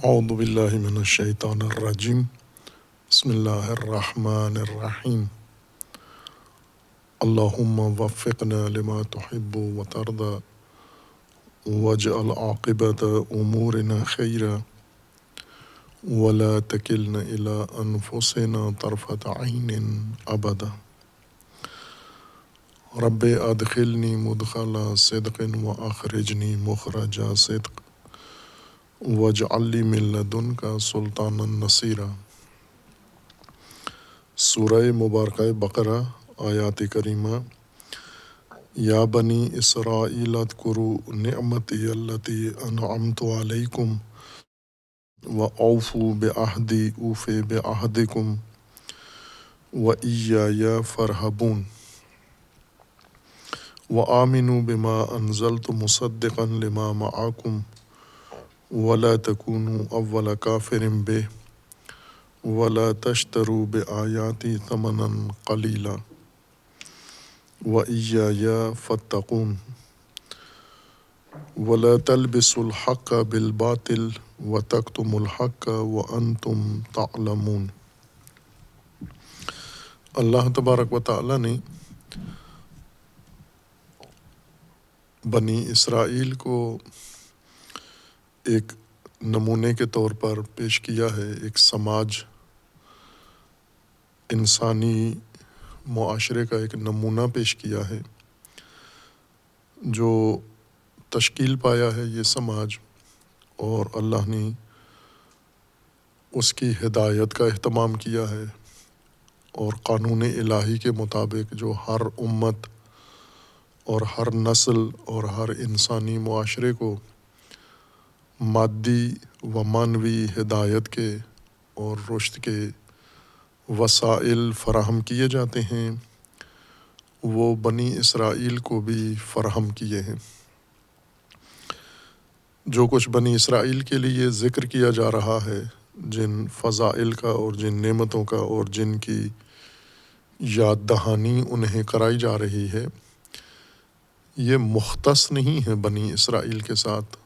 اعوذ باللہ من الشیطان الرجیم بسم اللہ الرحمن الرحیم اللہم وفقنا لما تحب وترضى واجعل عاقبت امورنا خیرا ولا تکلنا الى انفسنا طرفت عین ابدا رب ادخلنی مدخل صدق واخرجنی مخرج صدق واجعل لی من لدنک سلطانا نصیرا۔ سورہ مبارکہ بقرہ آیات کریمہ۔ یا بنی اسرائیل اذکروا نعمتی التی انعمت علیکم واوفوا بعہدی اوف بعہدکم وایای فارہبون وآمنوا بما انزلت مصدقا لما معکم ولا تکونوا اول کافر بہ ولا تشتروا بآیاتی ثمنا قلیلا وایای فاتقون ولا تلبسوا الحق بالباطل وتکتموا الحق وانتم تعلمون۔ اللہ تبارک و تعالیٰ نے بنی اسرائیل کو ایک نمونے کے طور پر پیش کیا ہے، ایک سماج، انسانی معاشرے کا ایک نمونہ پیش کیا ہے جو تشکیل پایا ہے یہ سماج، اور اللہ نے اس کی ہدایت کا اہتمام کیا ہے، اور قانون الہی کے مطابق جو ہر امت اور ہر نسل اور ہر انسانی معاشرے کو مادی و معنوی ہدایت کے اور رشد کے وسائل فراہم کیے جاتے ہیں، وہ بنی اسرائیل کو بھی فراہم کیے ہیں۔ جو کچھ بنی اسرائیل کے لیے ذکر کیا جا رہا ہے، جن فضائل کا اور جن نعمتوں کا اور جن کی یاد دہانی انہیں کرائی جا رہی ہے، یہ مختص نہیں ہے بنی اسرائیل کے ساتھ۔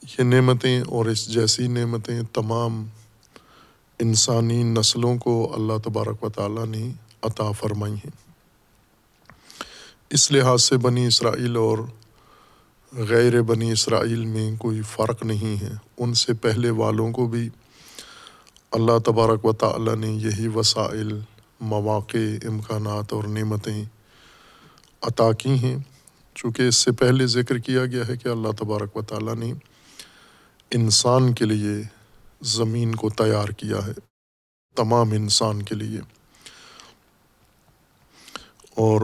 یہ نعمتیں اور اس جیسی نعمتیں تمام انسانی نسلوں کو اللہ تبارک و تعالیٰ نے عطا فرمائی ہیں۔ اس لحاظ سے بنی اسرائیل اور غیر بنی اسرائیل میں کوئی فرق نہیں ہے۔ ان سے پہلے والوں کو بھی اللہ تبارک و تعالیٰ نے یہی وسائل، مواقع، امکانات اور نعمتیں عطا کی ہیں، چونکہ اس سے پہلے ذکر کیا گیا ہے کہ اللہ تبارک و تعالیٰ نے انسان کے لیے زمین کو تیار کیا ہے، تمام انسان کے لیے، اور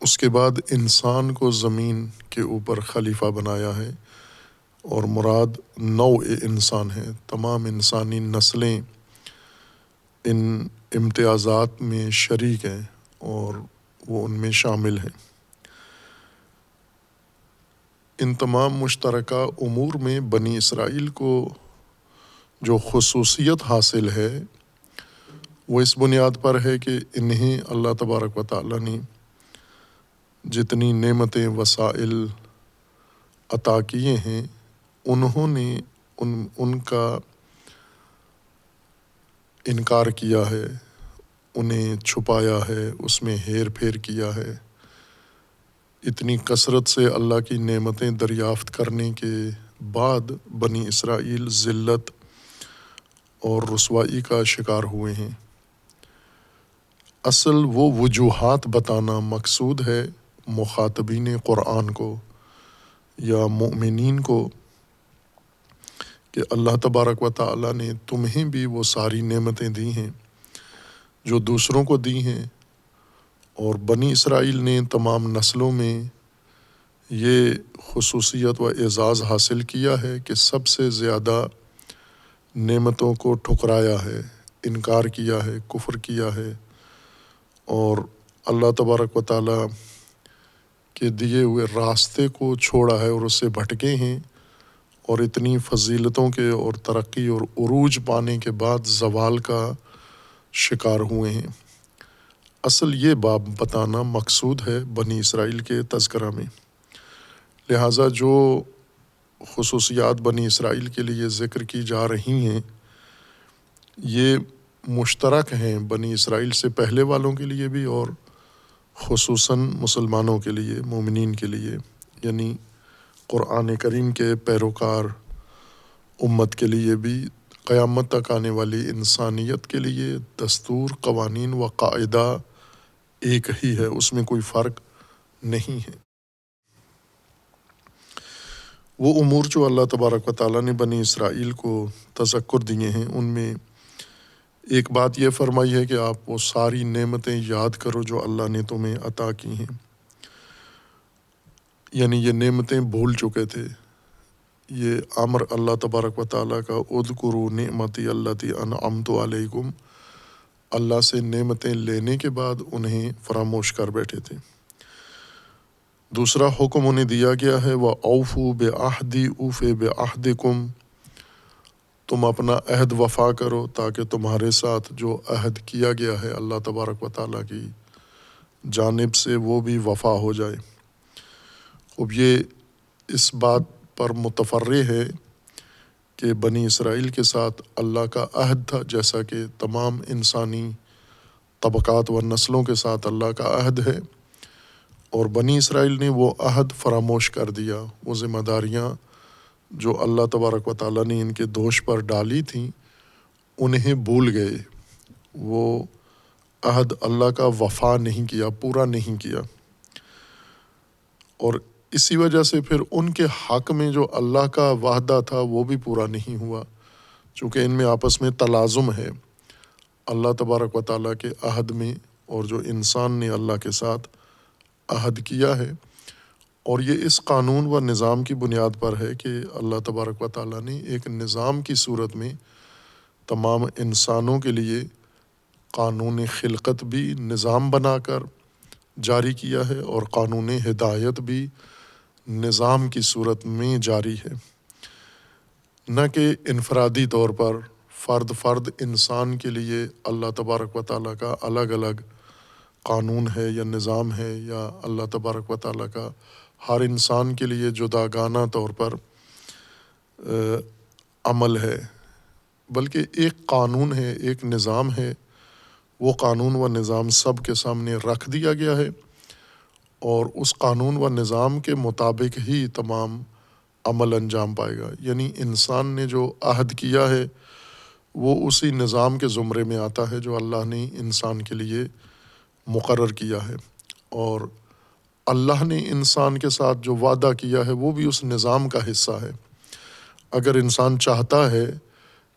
اس کے بعد انسان کو زمین کے اوپر خلیفہ بنایا ہے، اور مراد نوع انسان ہے۔ تمام انسانی نسلیں ان امتیازات میں شریک ہیں اور وہ ان میں شامل ہیں۔ ان تمام مشترکہ امور میں بنی اسرائیل کو جو خصوصیت حاصل ہے وہ اس بنیاد پر ہے کہ انہیں اللہ تبارک و تعالیٰ نے جتنی نعمتیں، وسائل عطا کیے ہیں، انہوں نے ان کا انکار کیا ہے، انہیں چھپایا ہے، اس میں ہیر پھیر کیا ہے۔ اتنی کثرت سے اللہ کی نعمتیں دریافت کرنے کے بعد بنی اسرائیل ذلت اور رسوائی کا شکار ہوئے ہیں۔ اصل وہ وجوہات بتانا مقصود ہے مخاطبین قرآن کو یا مومنین کو کہ اللہ تبارک و تعالیٰ نے تمہیں بھی وہ ساری نعمتیں دی ہیں جو دوسروں کو دی ہیں، اور بنی اسرائیل نے تمام نسلوں میں یہ خصوصیت و اعزاز حاصل کیا ہے کہ سب سے زیادہ نعمتوں کو ٹھکرایا ہے، انکار کیا ہے، کفر کیا ہے، اور اللہ تبارک و تعالیٰ کے دیے ہوئے راستے کو چھوڑا ہے اور اس سے بھٹکے ہیں، اور اتنی فضیلتوں کے اور ترقی اور عروج پانے کے بعد زوال کا شکار ہوئے ہیں۔ اصل یہ باب بتانا مقصود ہے بنی اسرائیل کے تذکرہ میں۔ لہٰذا جو خصوصیات بنی اسرائیل کے لیے ذکر کی جا رہی ہیں یہ مشترک ہیں بنی اسرائیل سے پہلے والوں کے لیے بھی اور خصوصاً مسلمانوں کے لیے، مومنین کے لیے، یعنی قرآن کریم کے پیروکار امت کے لیے بھی، قیامت تک آنے والی انسانیت کے لیے دستور، قوانین و قاعدہ ایک ہی ہے، اس میں کوئی فرق نہیں ہے۔ وہ امور جو اللہ تبارک و تعالیٰ نے بنی اسرائیل کو تذکر دیے ہیں ان میں ایک بات یہ فرمائی ہے کہ آپ وہ ساری نعمتیں یاد کرو جو اللہ نے تمہیں عطا کی ہیں، یعنی یہ نعمتیں بھول چکے تھے۔ یہ امر اللہ تبارک و تعالیٰ کا اذکروا نعمتی اللتی انعمت علیکم، اللہ سے نعمتیں لینے کے بعد انہیں فراموش کر بیٹھے تھے۔ دوسرا حکم انہیں دیا گیا ہے وَأَوْفُوا بِعَہْدِي أُوفِ بِعَہْدِكُمْ، تم اپنا عہد وفا کرو تاکہ تمہارے ساتھ جو عہد کیا گیا ہے اللہ تبارک و تعالیٰ کی جانب سے وہ بھی وفا ہو جائے۔ اب یہ اس بات پر متفرع ہے کہ بنی اسرائیل کے ساتھ اللہ کا عہد تھا، جیسا کہ تمام انسانی طبقات و نسلوں کے ساتھ اللہ کا عہد ہے، اور بنی اسرائیل نے وہ عہد فراموش کر دیا، وہ ذمہ داریاں جو اللہ تبارک و تعالیٰ نے ان کے دوش پر ڈالی تھیں انہیں بھول گئے، وہ عہد اللہ کا وفا نہیں کیا، پورا نہیں کیا، اور اسی وجہ سے پھر ان کے حق میں جو اللہ کا وعدہ تھا وہ بھی پورا نہیں ہوا، چونکہ ان میں آپس میں تلازم ہے اللہ تبارک و تعالیٰ کے عہد میں اور جو انسان نے اللہ کے ساتھ عہد کیا ہے، اور یہ اس قانون و نظام کی بنیاد پر ہے کہ اللہ تبارک و تعالیٰ نے ایک نظام کی صورت میں تمام انسانوں کے لیے قانون خلقت بھی نظام بنا کر جاری کیا ہے اور قانون ہدایت بھی نظام کی صورت میں جاری ہے، نہ کہ انفرادی طور پر فرد فرد انسان کے لیے اللہ تبارک و تعالیٰ کا الگ الگ قانون ہے یا نظام ہے، یا اللہ تبارک و تعالیٰ کا ہر انسان کے لیے جداگانہ طور پر عمل ہے، بلکہ ایک قانون ہے، ایک نظام ہے، وہ قانون و نظام سب کے سامنے رکھ دیا گیا ہے، اور اس قانون و نظام کے مطابق ہی تمام عمل انجام پائے گا، یعنی انسان نے جو عہد کیا ہے وہ اسی نظام کے زمرے میں آتا ہے جو اللہ نے انسان کے لیے مقرر کیا ہے، اور اللہ نے انسان کے ساتھ جو وعدہ کیا ہے وہ بھی اس نظام کا حصہ ہے۔ اگر انسان چاہتا ہے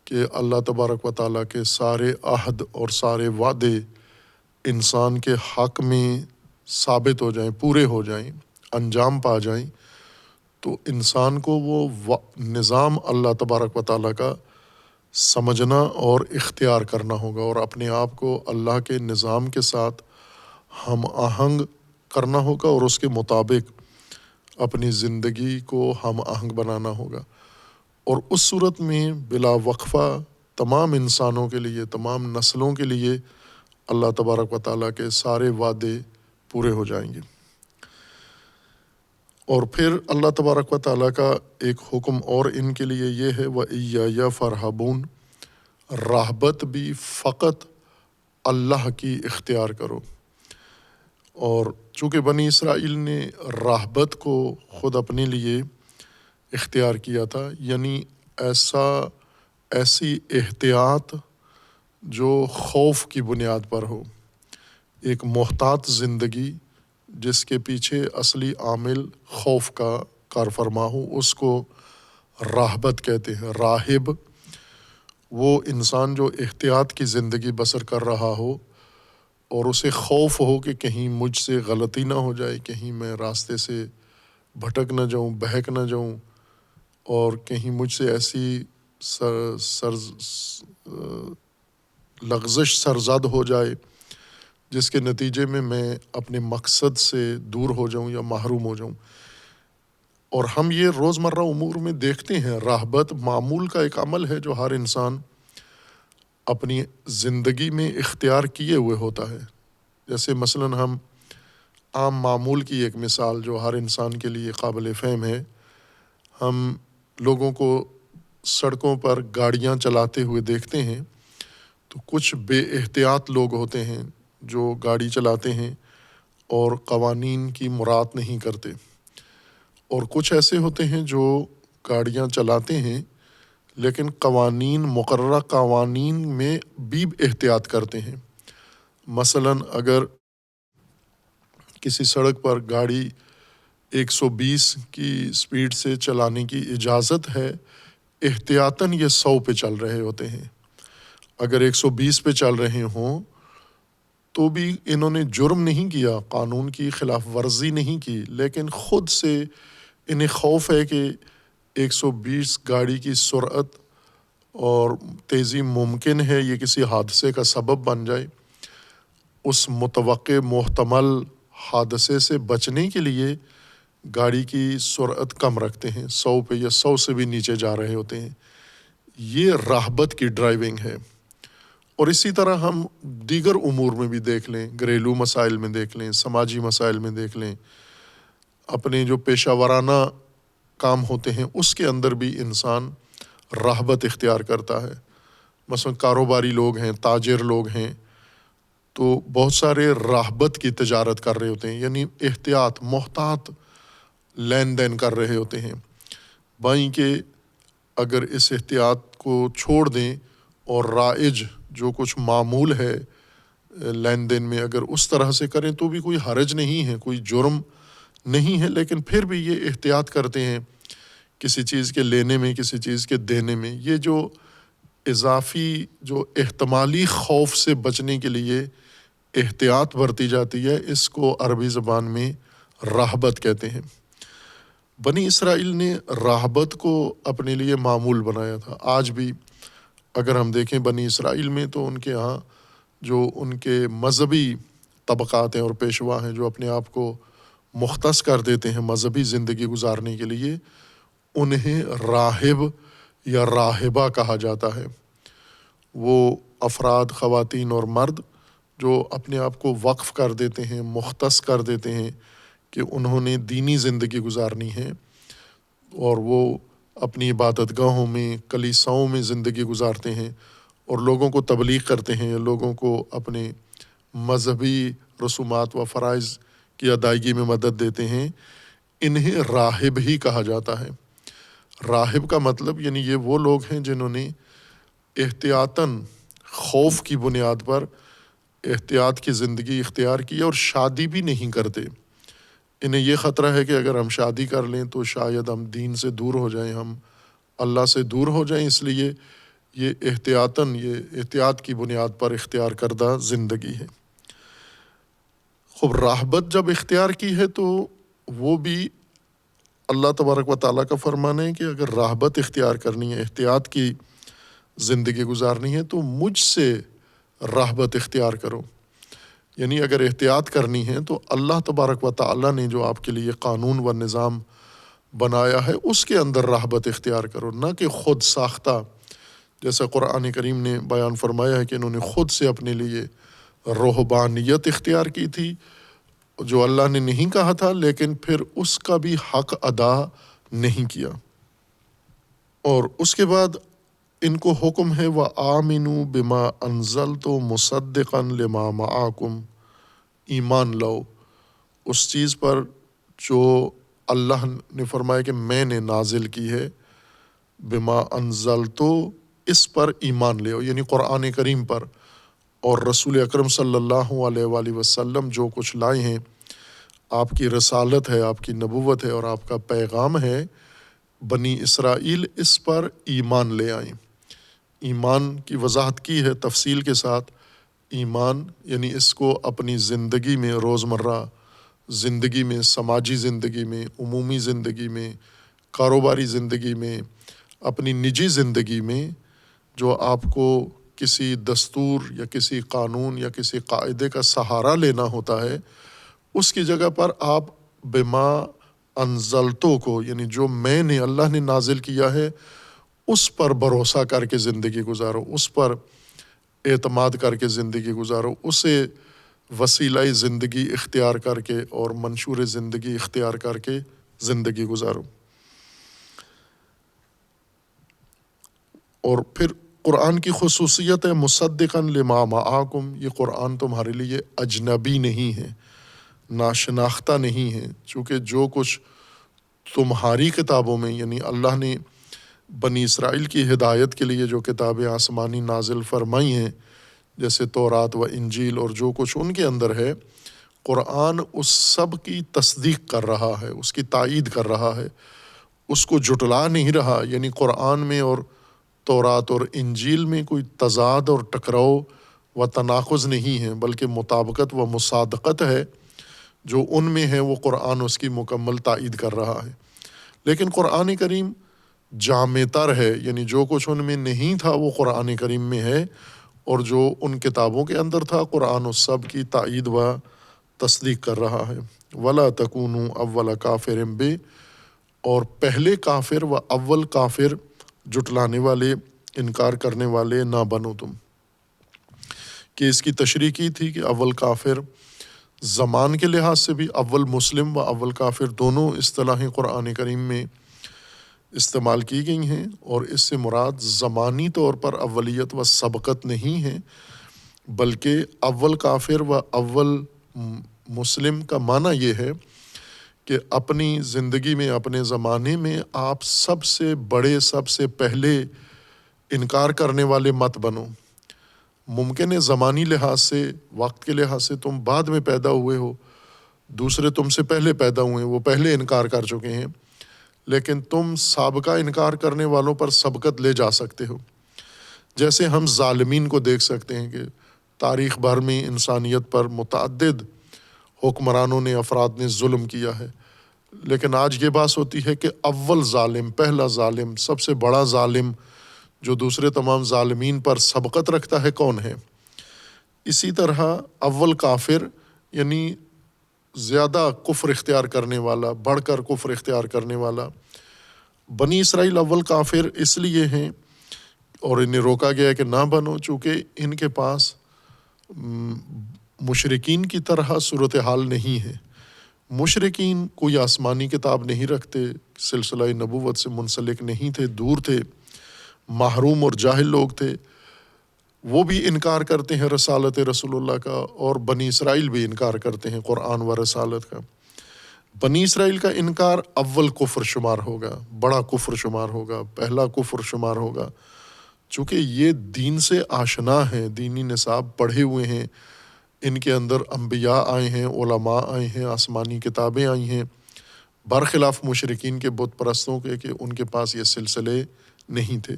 کہ اللہ تبارک و تعالیٰ کے سارے عہد اور سارے وعدے انسان کے حق میں ثابت ہو جائیں، پورے ہو جائیں، انجام پا جائیں، تو انسان کو وہ نظام اللہ تبارک و تعالیٰ کا سمجھنا اور اختیار کرنا ہوگا، اور اپنے آپ کو اللہ کے نظام کے ساتھ ہم آہنگ کرنا ہوگا اور اس کے مطابق اپنی زندگی کو ہم آہنگ بنانا ہوگا، اور اس صورت میں بلا وقفہ تمام انسانوں کے لیے، تمام نسلوں کے لیے اللہ تبارک و تعالیٰ کے سارے وعدے پورے ہو جائیں گے۔ اور پھر اللہ تبارک و تعالیٰ کا ایک حکم اور ان کے لیے یہ ہے وَإِيَّايَ فَارْهَبُونَ، رغبت بھی فقط اللہ کی اختیار کرو، اور چونکہ بنی اسرائیل نے رغبت کو خود اپنے لیے اختیار کیا تھا، یعنی ایسی احتیاط جو خوف کی بنیاد پر ہو، ایک محتاط زندگی جس کے پیچھے اصلی عامل خوف کا کار فرما ہو، اس کو رغبت کہتے ہیں۔ راہب وہ انسان جو احتیاط کی زندگی بسر کر رہا ہو اور اسے خوف ہو کہ کہیں مجھ سے غلطی نہ ہو جائے، کہیں میں راستے سے بھٹک نہ جاؤں، بہک نہ جاؤں، اور کہیں مجھ سے ایسی لغزش سرزد ہو جائے جس کے نتیجے میں اپنے مقصد سے دور ہو جاؤں یا محروم ہو جاؤں۔ اور ہم یہ روزمرہ امور میں دیکھتے ہیں، رغبت معمول کا ایک عمل ہے جو ہر انسان اپنی زندگی میں اختیار کیے ہوئے ہوتا ہے۔ جیسے مثلاً ہم عام معمول کی ایک مثال جو ہر انسان کے لیے قابل فہم ہے، ہم لوگوں کو سڑکوں پر گاڑیاں چلاتے ہوئے دیکھتے ہیں تو کچھ بے احتیاط لوگ ہوتے ہیں جو گاڑی چلاتے ہیں اور قوانین کی مراعات نہیں کرتے، اور کچھ ایسے ہوتے ہیں جو گاڑیاں چلاتے ہیں لیکن مقررہ قوانین میں بھی احتیاط کرتے ہیں۔ مثلاً اگر کسی سڑک پر گاڑی 120 کی سپیڈ سے چلانے کی اجازت ہے، احتیاطاً یہ 100 پہ چل رہے ہوتے ہیں۔ اگر 120 پہ چل رہے ہوں تو بھی انہوں نے جرم نہیں کیا، قانون کی خلاف ورزی نہیں کی، لیکن خود سے انہیں خوف ہے کہ 120 گاڑی کی سرعت اور تیزی ممکن ہے یہ کسی حادثے کا سبب بن جائے۔ اس متوقع محتمل حادثے سے بچنے کے لیے گاڑی کی سرعت کم رکھتے ہیں، 100 پہ یا 100 سے بھی نیچے جا رہے ہوتے ہیں۔ یہ رہبت کی ڈرائیونگ ہے۔ اور اسی طرح ہم دیگر امور میں بھی دیکھ لیں، گھریلو مسائل میں دیکھ لیں، سماجی مسائل میں دیکھ لیں، اپنے جو پیشہ ورانہ کام ہوتے ہیں اس کے اندر بھی انسان رہبت اختیار کرتا ہے۔ مثلا کاروباری لوگ ہیں، تاجر لوگ ہیں، تو بہت سارے رہبت کی تجارت کر رہے ہوتے ہیں، یعنی محتاط لین دین کر رہے ہوتے ہیں۔ بائیں کہ اگر اس احتیاط کو چھوڑ دیں اور رائج جو کچھ معمول ہے لین دین میں اگر اس طرح سے کریں تو بھی کوئی حرج نہیں ہے، کوئی جرم نہیں ہے، لیکن پھر بھی یہ احتیاط کرتے ہیں کسی چیز کے لینے میں، کسی چیز کے دینے میں۔ یہ جو اضافی جو احتمالی خوف سے بچنے کے لیے احتیاط برتی جاتی ہے، اس کو عربی زبان میں رہبت کہتے ہیں۔ بنی اسرائیل نے رہبت کو اپنے لیے معمول بنایا تھا۔ آج بھی اگر ہم دیکھیں بنی اسرائیل میں تو ان کے ہاں جو ان کے مذہبی طبقات ہیں اور پیشوا ہیں جو اپنے آپ کو مختص کر دیتے ہیں مذہبی زندگی گزارنے کے لیے، انہیں راہب یا راہبہ کہا جاتا ہے۔ وہ افراد، خواتین اور مرد جو اپنے آپ کو وقف کر دیتے ہیں، مختص کر دیتے ہیں کہ انہوں نے دینی زندگی گزارنی ہے، اور وہ اپنی عبادت گاہوں میں، کلیساؤں میں زندگی گزارتے ہیں اور لوگوں کو تبلیغ کرتے ہیں، لوگوں کو اپنے مذہبی رسومات و فرائض کی ادائیگی میں مدد دیتے ہیں۔ انہیں راہب ہی کہا جاتا ہے۔ راہب کا مطلب یعنی یہ وہ لوگ ہیں جنہوں نے احتیاطاً خوف کی بنیاد پر احتیاط کی زندگی اختیار کی اور شادی بھی نہیں کرتے۔ انہیں یہ خطرہ ہے کہ اگر ہم شادی کر لیں تو شاید ہم دین سے دور ہو جائیں، ہم اللہ سے دور ہو جائیں، اس لیے یہ احتیاط کی بنیاد پر اختیار کردہ زندگی ہے۔ خب رہبت جب اختیار کی ہے تو وہ بھی اللہ تبارک و تعالیٰ کا فرمان ہے کہ اگر رہبت اختیار کرنی ہے، احتیاط کی زندگی گزارنی ہے تو مجھ سے رہبت اختیار کرو۔ یعنی اگر احتیاط کرنی ہے تو اللہ تبارک و تعالیٰ نے جو آپ کے لیے قانون و نظام بنایا ہے اس کے اندر رہبت اختیار کرو، نہ کہ خود ساختہ، جیسا قرآن کریم نے بیان فرمایا ہے کہ انہوں نے خود سے اپنے لیے رہبانیت اختیار کی تھی جو اللہ نے نہیں کہا تھا، لیکن پھر اس کا بھی حق ادا نہیں کیا۔ اور اس کے بعد ان کو حکم ہے وَآمِنُوا بِمَا أَنزَلْتُ مُصَدِّقًا لِمَا مَعَكُمْ، ایمان لاؤ اس چیز پر جو اللہ نے فرمایا کہ میں نے نازل کی ہے، بما انزلتو، اس پر ایمان لے، یعنی قرآن کریم پر اور رسول اکرم صلی اللہ علیہ وآلہ وسلم جو کچھ لائے ہیں، آپ کی رسالت ہے، آپ کی نبوت ہے اور آپ کا پیغام ہے، بنی اسرائیل اس پر ایمان لے آئیں۔ ایمان کی وضاحت کی ہے تفصیل کے ساتھ۔ ایمان یعنی اس کو اپنی زندگی میں، روزمرہ زندگی میں، سماجی زندگی میں، عمومی زندگی میں، کاروباری زندگی میں، اپنی نجی زندگی میں جو آپ کو کسی دستور یا کسی قانون یا کسی قاعدے کا سہارا لینا ہوتا ہے، اس کی جگہ پر آپ بما انزلتو کو، یعنی جو میں نے، اللہ نے نازل کیا ہے، اس پر بھروسہ کر کے زندگی گزارو، اس پر اعتماد کر کے زندگی گزارو، اسے وسیلہ زندگی اختیار کر کے اور منشور زندگی اختیار کر کے زندگی گزارو۔ اور پھر قرآن کی خصوصیت ہے مصدقاً لما معاکم، یہ قرآن تمہارے لیے اجنبی نہیں ہے، ناشناختہ نہیں ہے، چونکہ جو کچھ تمہاری کتابوں میں، یعنی اللہ نے بنی اسرائیل کی ہدایت کے لیے جو کتابیں آسمانی نازل فرمائی ہیں جیسے تورات و انجیل اور جو کچھ ان کے اندر ہے، قرآن اس سب کی تصدیق کر رہا ہے، اس کی تائید کر رہا ہے، اس کو جھٹلا نہیں رہا۔ یعنی قرآن میں اور تورات اور انجیل میں کوئی تضاد اور ٹکراؤ و تناقض نہیں ہے، بلکہ مطابقت و مصادقت ہے۔ جو ان میں ہے وہ قرآن اس کی مکمل تائید کر رہا ہے۔ لیکن قرآن کریم جامع تر ہے، یعنی جو کچھ ان میں نہیں تھا وہ قرآن کریم میں ہے، اور جو ان کتابوں کے اندر تھا قرآن اس سب کی تائید و تصدیق کر رہا ہے۔ وَلَا تَكُونُوا أَوَّلَ كَافِرٍ بِهِ، اور پہلے کافر و اول کافر، جھٹلانے والے، انکار کرنے والے نہ بنو تم۔ کہ اس کی تشریح کی تھی کہ اول کافر زمان کے لحاظ سے بھی اول مسلم و اول کافر دونوں اصطلاحیں قرآن کریم میں استعمال کی گئی ہیں، اور اس سے مراد زمانی طور پر اولیت و سبقت نہیں ہے، بلکہ اول کافر و اول مسلم کا معنی یہ ہے کہ اپنی زندگی میں، اپنے زمانے میں آپ سب سے بڑے، سب سے پہلے انکار کرنے والے مت بنو۔ ممکن ہے زمانی لحاظ سے، وقت کے لحاظ سے تم بعد میں پیدا ہوئے ہو، دوسرے تم سے پہلے پیدا ہوئے ہیں، وہ پہلے انکار کر چکے ہیں، لیکن تم سابقہ انکار کرنے والوں پر سبقت لے جا سکتے ہو۔ جیسے ہم ظالمین کو دیکھ سکتے ہیں کہ تاریخ بھر میں انسانیت پر متعدد حکمرانوں نے، افراد نے ظلم کیا ہے، لیکن آج یہ بات ہوتی ہے کہ اول ظالم، پہلا ظالم، سب سے بڑا ظالم جو دوسرے تمام ظالمین پر سبقت رکھتا ہے کون ہے؟ اسی طرح اول کافر یعنی زیادہ کفر اختیار کرنے والا، بڑھ کر کفر اختیار کرنے والا۔ بنی اسرائیل اول کافر اس لیے ہیں اور انہیں روکا گیا کہ نہ بنو، چونکہ ان کے پاس مشرکین کی طرح صورتحال نہیں ہے۔ مشرکین کوئی آسمانی کتاب نہیں رکھتے، سلسلہ نبوت سے منسلک نہیں تھے، دور تھے، محروم اور جاہل لوگ تھے، وہ بھی انکار کرتے ہیں رسالت رسول اللہ کا، اور بنی اسرائیل بھی انکار کرتے ہیں قرآن و رسالت کا۔ بنی اسرائیل کا انکار اول کفر شمار ہوگا، بڑا کفر شمار ہوگا، پہلا کفر شمار ہوگا، چونکہ یہ دین سے آشنا ہیں، دینی نصاب پڑھے ہوئے ہیں، ان کے اندر انبیاء آئے ہیں، علماء آئے ہیں، آسمانی کتابیں آئی ہیں، برخلاف مشرکین کے بت پرستوں کے کہ ان کے پاس یہ سلسلے نہیں تھے۔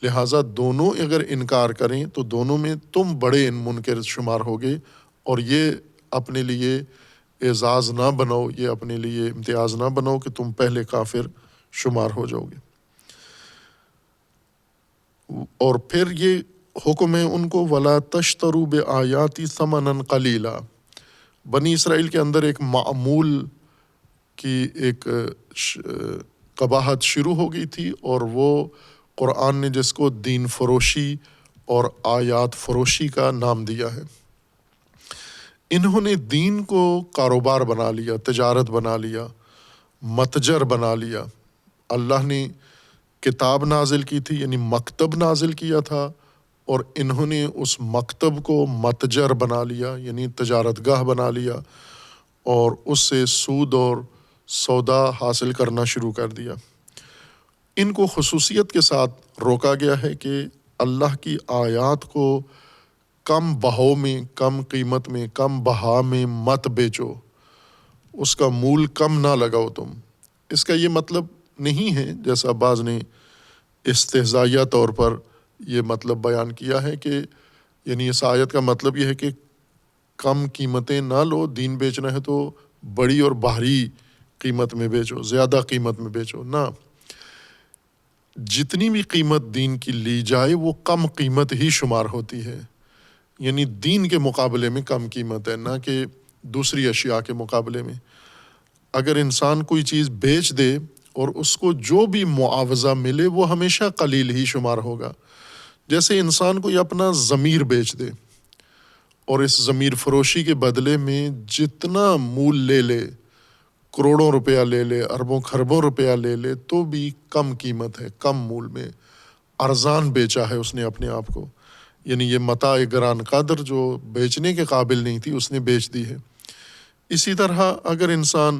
لہٰذا دونوں اگر انکار کریں تو دونوں میں تم بڑے منکر شمار ہوگے، اور یہ اپنے لیے اعزاز نہ بناؤ، یہ اپنے لیے امتیاز نہ بناؤ کہ تم پہلے کافر شمار ہو جاؤ گے۔ اور پھر یہ حکم ہے ان کو وَلَا تَشْتَرُوا بِآيَاتِي ثَمَنًا قَلِيلًا۔ بنی اسرائیل کے اندر ایک معمول کی ایک قباحت شروع ہو گئی تھی، اور وہ قرآن نے جس کو دین فروشی اور آیات فروشی کا نام دیا ہے۔ انہوں نے دین کو کاروبار بنا لیا، تجارت بنا لیا، متجر بنا لیا۔ اللہ نے کتاب نازل کی تھی، یعنی مکتب نازل کیا تھا، اور انہوں نے اس مکتب کو متجر بنا لیا، یعنی تجارت گاہ بنا لیا، اور اس سے سود اور سودا حاصل کرنا شروع کر دیا۔ ان کو خصوصیت کے ساتھ روکا گیا ہے کہ اللہ کی آیات کو کم بہاؤ میں، کم قیمت میں، کم بہا میں مت بیچو، اس کا مول کم نہ لگاؤ تم۔ اس کا یہ مطلب نہیں ہے، جیسا بعض نے استہزائیہ طور پر یہ مطلب بیان کیا ہے کہ یعنی اس آیت کا مطلب یہ ہے کہ کم قیمتیں نہ لو، دین بیچنا ہے تو بڑی اور بھاری قیمت میں بیچو، زیادہ قیمت میں بیچو۔ نہ، جتنی بھی قیمت دین کی لی جائے وہ کم قیمت ہی شمار ہوتی ہے، یعنی دین کے مقابلے میں کم قیمت ہے، نہ کہ دوسری اشیاء کے مقابلے میں۔ اگر انسان کوئی چیز بیچ دے اور اس کو جو بھی معاوضہ ملے وہ ہمیشہ قلیل ہی شمار ہوگا۔ جیسے انسان کوئی اپنا ضمیر بیچ دے اور اس ضمیر فروشی کے بدلے میں جتنا مول لے لے، کروڑوں روپیہ لے لے، اربوں خربوں روپیہ لے لے، تو بھی کم قیمت ہے، کم مول میں۔ ارزان بیچا ہے اس نے اپنے آپ کو، یعنی یہ متاع گران قدر جو بیچنے کے قابل نہیں تھی اس نے بیچ دی ہے۔ اسی طرح اگر انسان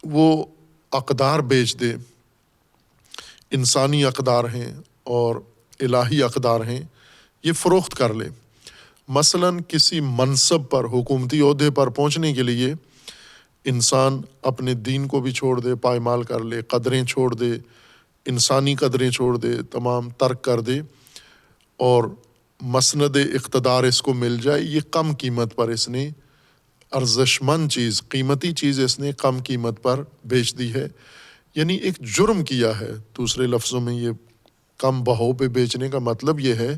وہ اقدار بیچ دے، انسانی اقدار ہیں اور الہی اقدار ہیں، یہ فروخت کر لے، مثلاً کسی منصب پر، حکومتی عہدے پر پہنچنے کے لیے انسان اپنے دین کو بھی چھوڑ دے، پائمال کر لے، قدریں چھوڑ دے، انسانی قدریں چھوڑ دے، تمام ترک کر دے، اور مسند اقتدار اس کو مل جائے، یہ کم قیمت پر اس نے ارزش مند چیز، قیمتی چیز اس نے کم قیمت پر بیچ دی ہے، یعنی ایک جرم کیا ہے۔ دوسرے لفظوں میں یہ کم بہاؤ پہ بیچنے کا مطلب یہ ہے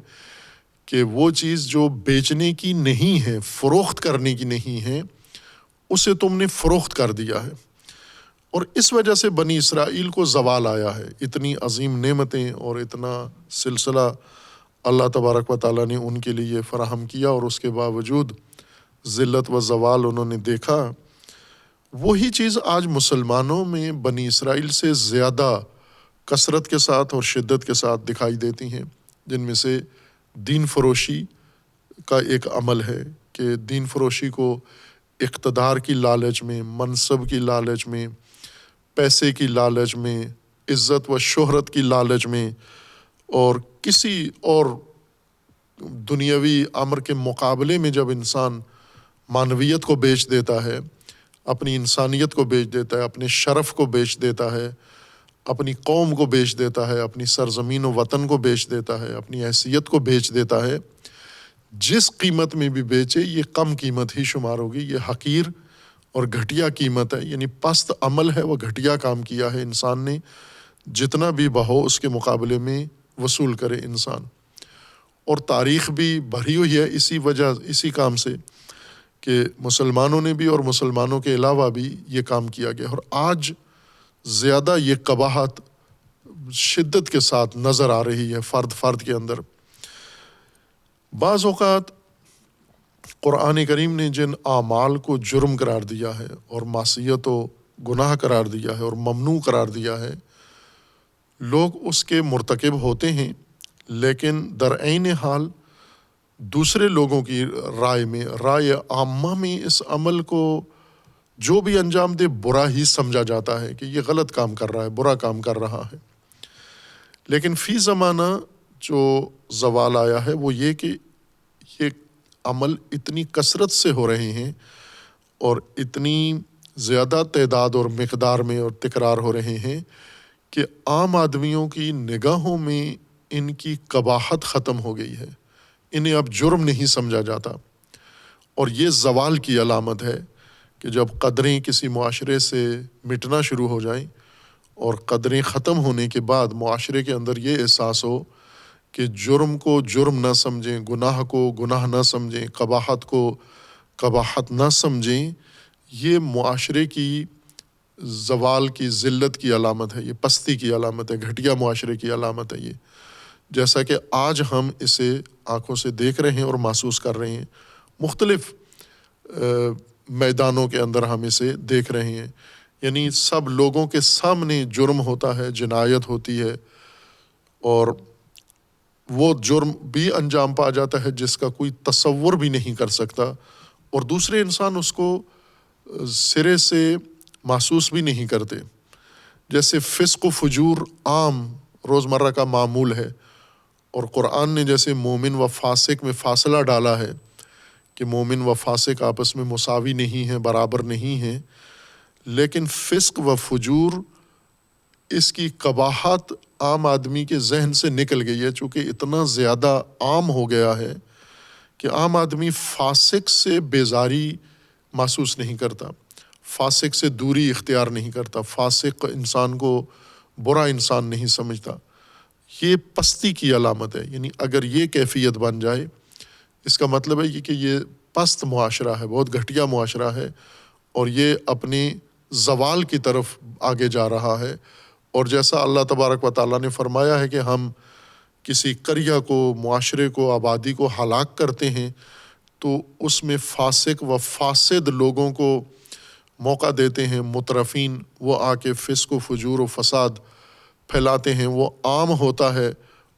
کہ وہ چیز جو بیچنے کی نہیں ہے، فروخت کرنے کی نہیں ہے، اسے تم نے فروخت کر دیا ہے، اور اس وجہ سے بنی اسرائیل کو زوال آیا ہے۔ اتنی عظیم نعمتیں اور اتنا سلسلہ اللہ تبارک و تعالیٰ نے ان کے لیے فراہم کیا، اور اس کے باوجود ذلت و زوال انہوں نے دیکھا۔ وہی چیز آج مسلمانوں میں بنی اسرائیل سے زیادہ کثرت کے ساتھ اور شدت کے ساتھ دکھائی دیتی ہیں، جن میں سے دین فروشی کا ایک عمل ہے کہ دین فروشی کو اقتدار کی لالچ میں، منصب کی لالچ میں، پیسے کی لالچ میں، عزت و شہرت کی لالچ میں، اور کسی اور دنیاوی امر کے مقابلے میں جب انسان معنویت کو بیچ دیتا ہے، اپنی انسانیت کو بیچ دیتا ہے، اپنے شرف کو بیچ دیتا ہے، اپنی قوم کو بیچ دیتا ہے، اپنی سرزمین و وطن کو بیچ دیتا ہے، اپنی حیثیت کو بیچ دیتا ہے، جس قیمت میں بھی بیچے یہ کم قیمت ہی شمار ہوگی، یہ حقیر اور گھٹیا قیمت ہے، یعنی پست عمل ہے، وہ گھٹیا کام کیا ہے انسان نے، جتنا بھی بہو اس کے مقابلے میں وصول کرے انسان۔ اور تاریخ بھی بھری ہوئی ہے اسی کام سے کہ مسلمانوں نے بھی اور مسلمانوں کے علاوہ بھی یہ کام کیا گیا، اور آج زیادہ یہ قباحت شدت کے ساتھ نظر آ رہی ہے فرد کے اندر۔ بعض اوقات قرآن کریم نے جن اعمال کو جرم قرار دیا ہے اور معصیت و گناہ قرار دیا ہے اور ممنوع قرار دیا ہے، لوگ اس کے مرتکب ہوتے ہیں، لیکن در عین حال دوسرے لوگوں کی رائے عامہ میں اس عمل کو جو بھی انجام دے برا ہی سمجھا جاتا ہے کہ یہ غلط کام کر رہا ہے، برا کام کر رہا ہے۔ لیکن فی زمانہ جو زوال آیا ہے وہ یہ کہ یہ عمل اتنی کثرت سے ہو رہے ہیں اور اتنی زیادہ تعداد اور مقدار میں اور تکرار ہو رہے ہیں کہ عام آدمیوں کی نگاہوں میں ان کی قباحت ختم ہو گئی ہے، انہیں اب جرم نہیں سمجھا جاتا۔ اور یہ زوال کی علامت ہے کہ جب قدریں کسی معاشرے سے مٹنا شروع ہو جائیں اور قدریں ختم ہونے کے بعد معاشرے کے اندر یہ احساس ہو کہ جرم کو جرم نہ سمجھیں، گناہ کو گناہ نہ سمجھیں، قباحت کو قباحت نہ سمجھیں، یہ معاشرے کی زوال کی ذلت کی علامت ہے، یہ پستی کی علامت ہے، گھٹیا معاشرے کی علامت ہے۔ یہ جیسا کہ آج ہم اسے آنکھوں سے دیکھ رہے ہیں اور محسوس کر رہے ہیں، مختلف میدانوں کے اندر ہم اسے دیکھ رہے ہیں، یعنی سب لوگوں کے سامنے جرم ہوتا ہے، جنایت ہوتی ہے، اور وہ جرم بھی انجام پا جاتا ہے جس کا کوئی تصور بھی نہیں کر سکتا، اور دوسرے انسان اس کو سرے سے محسوس بھی نہیں کرتے۔ جیسے فسق و فجور عام روزمرہ کا معمول ہے، اور قرآن نے جیسے مومن و فاسق میں فاصلہ ڈالا ہے کہ مومن و فاسق آپس میں مساوی نہیں ہیں، برابر نہیں ہیں، لیکن فسق و فجور اس کی قباحت عام آدمی کے ذہن سے نکل گئی ہے، چونکہ اتنا زیادہ عام ہو گیا ہے کہ عام آدمی فاسق سے بیزاری محسوس نہیں کرتا، فاسق سے دوری اختیار نہیں کرتا، فاسق انسان کو برا انسان نہیں سمجھتا۔ یہ پستی کی علامت ہے، یعنی اگر یہ کیفیت بن جائے، اس کا مطلب ہے کہ یہ پست معاشرہ ہے، بہت گھٹیا معاشرہ ہے، اور یہ اپنے زوال کی طرف آگے جا رہا ہے۔ اور جیسا اللہ تبارک و تعالیٰ نے فرمایا ہے کہ ہم کسی قریہ کو، معاشرے کو، آبادی کو ہلاک کرتے ہیں تو اس میں فاسق و فاسد لوگوں کو موقع دیتے ہیں، مترفین، وہ آ کے فسق و فجور و فساد پھیلاتے ہیں وہ عام ہوتا ہے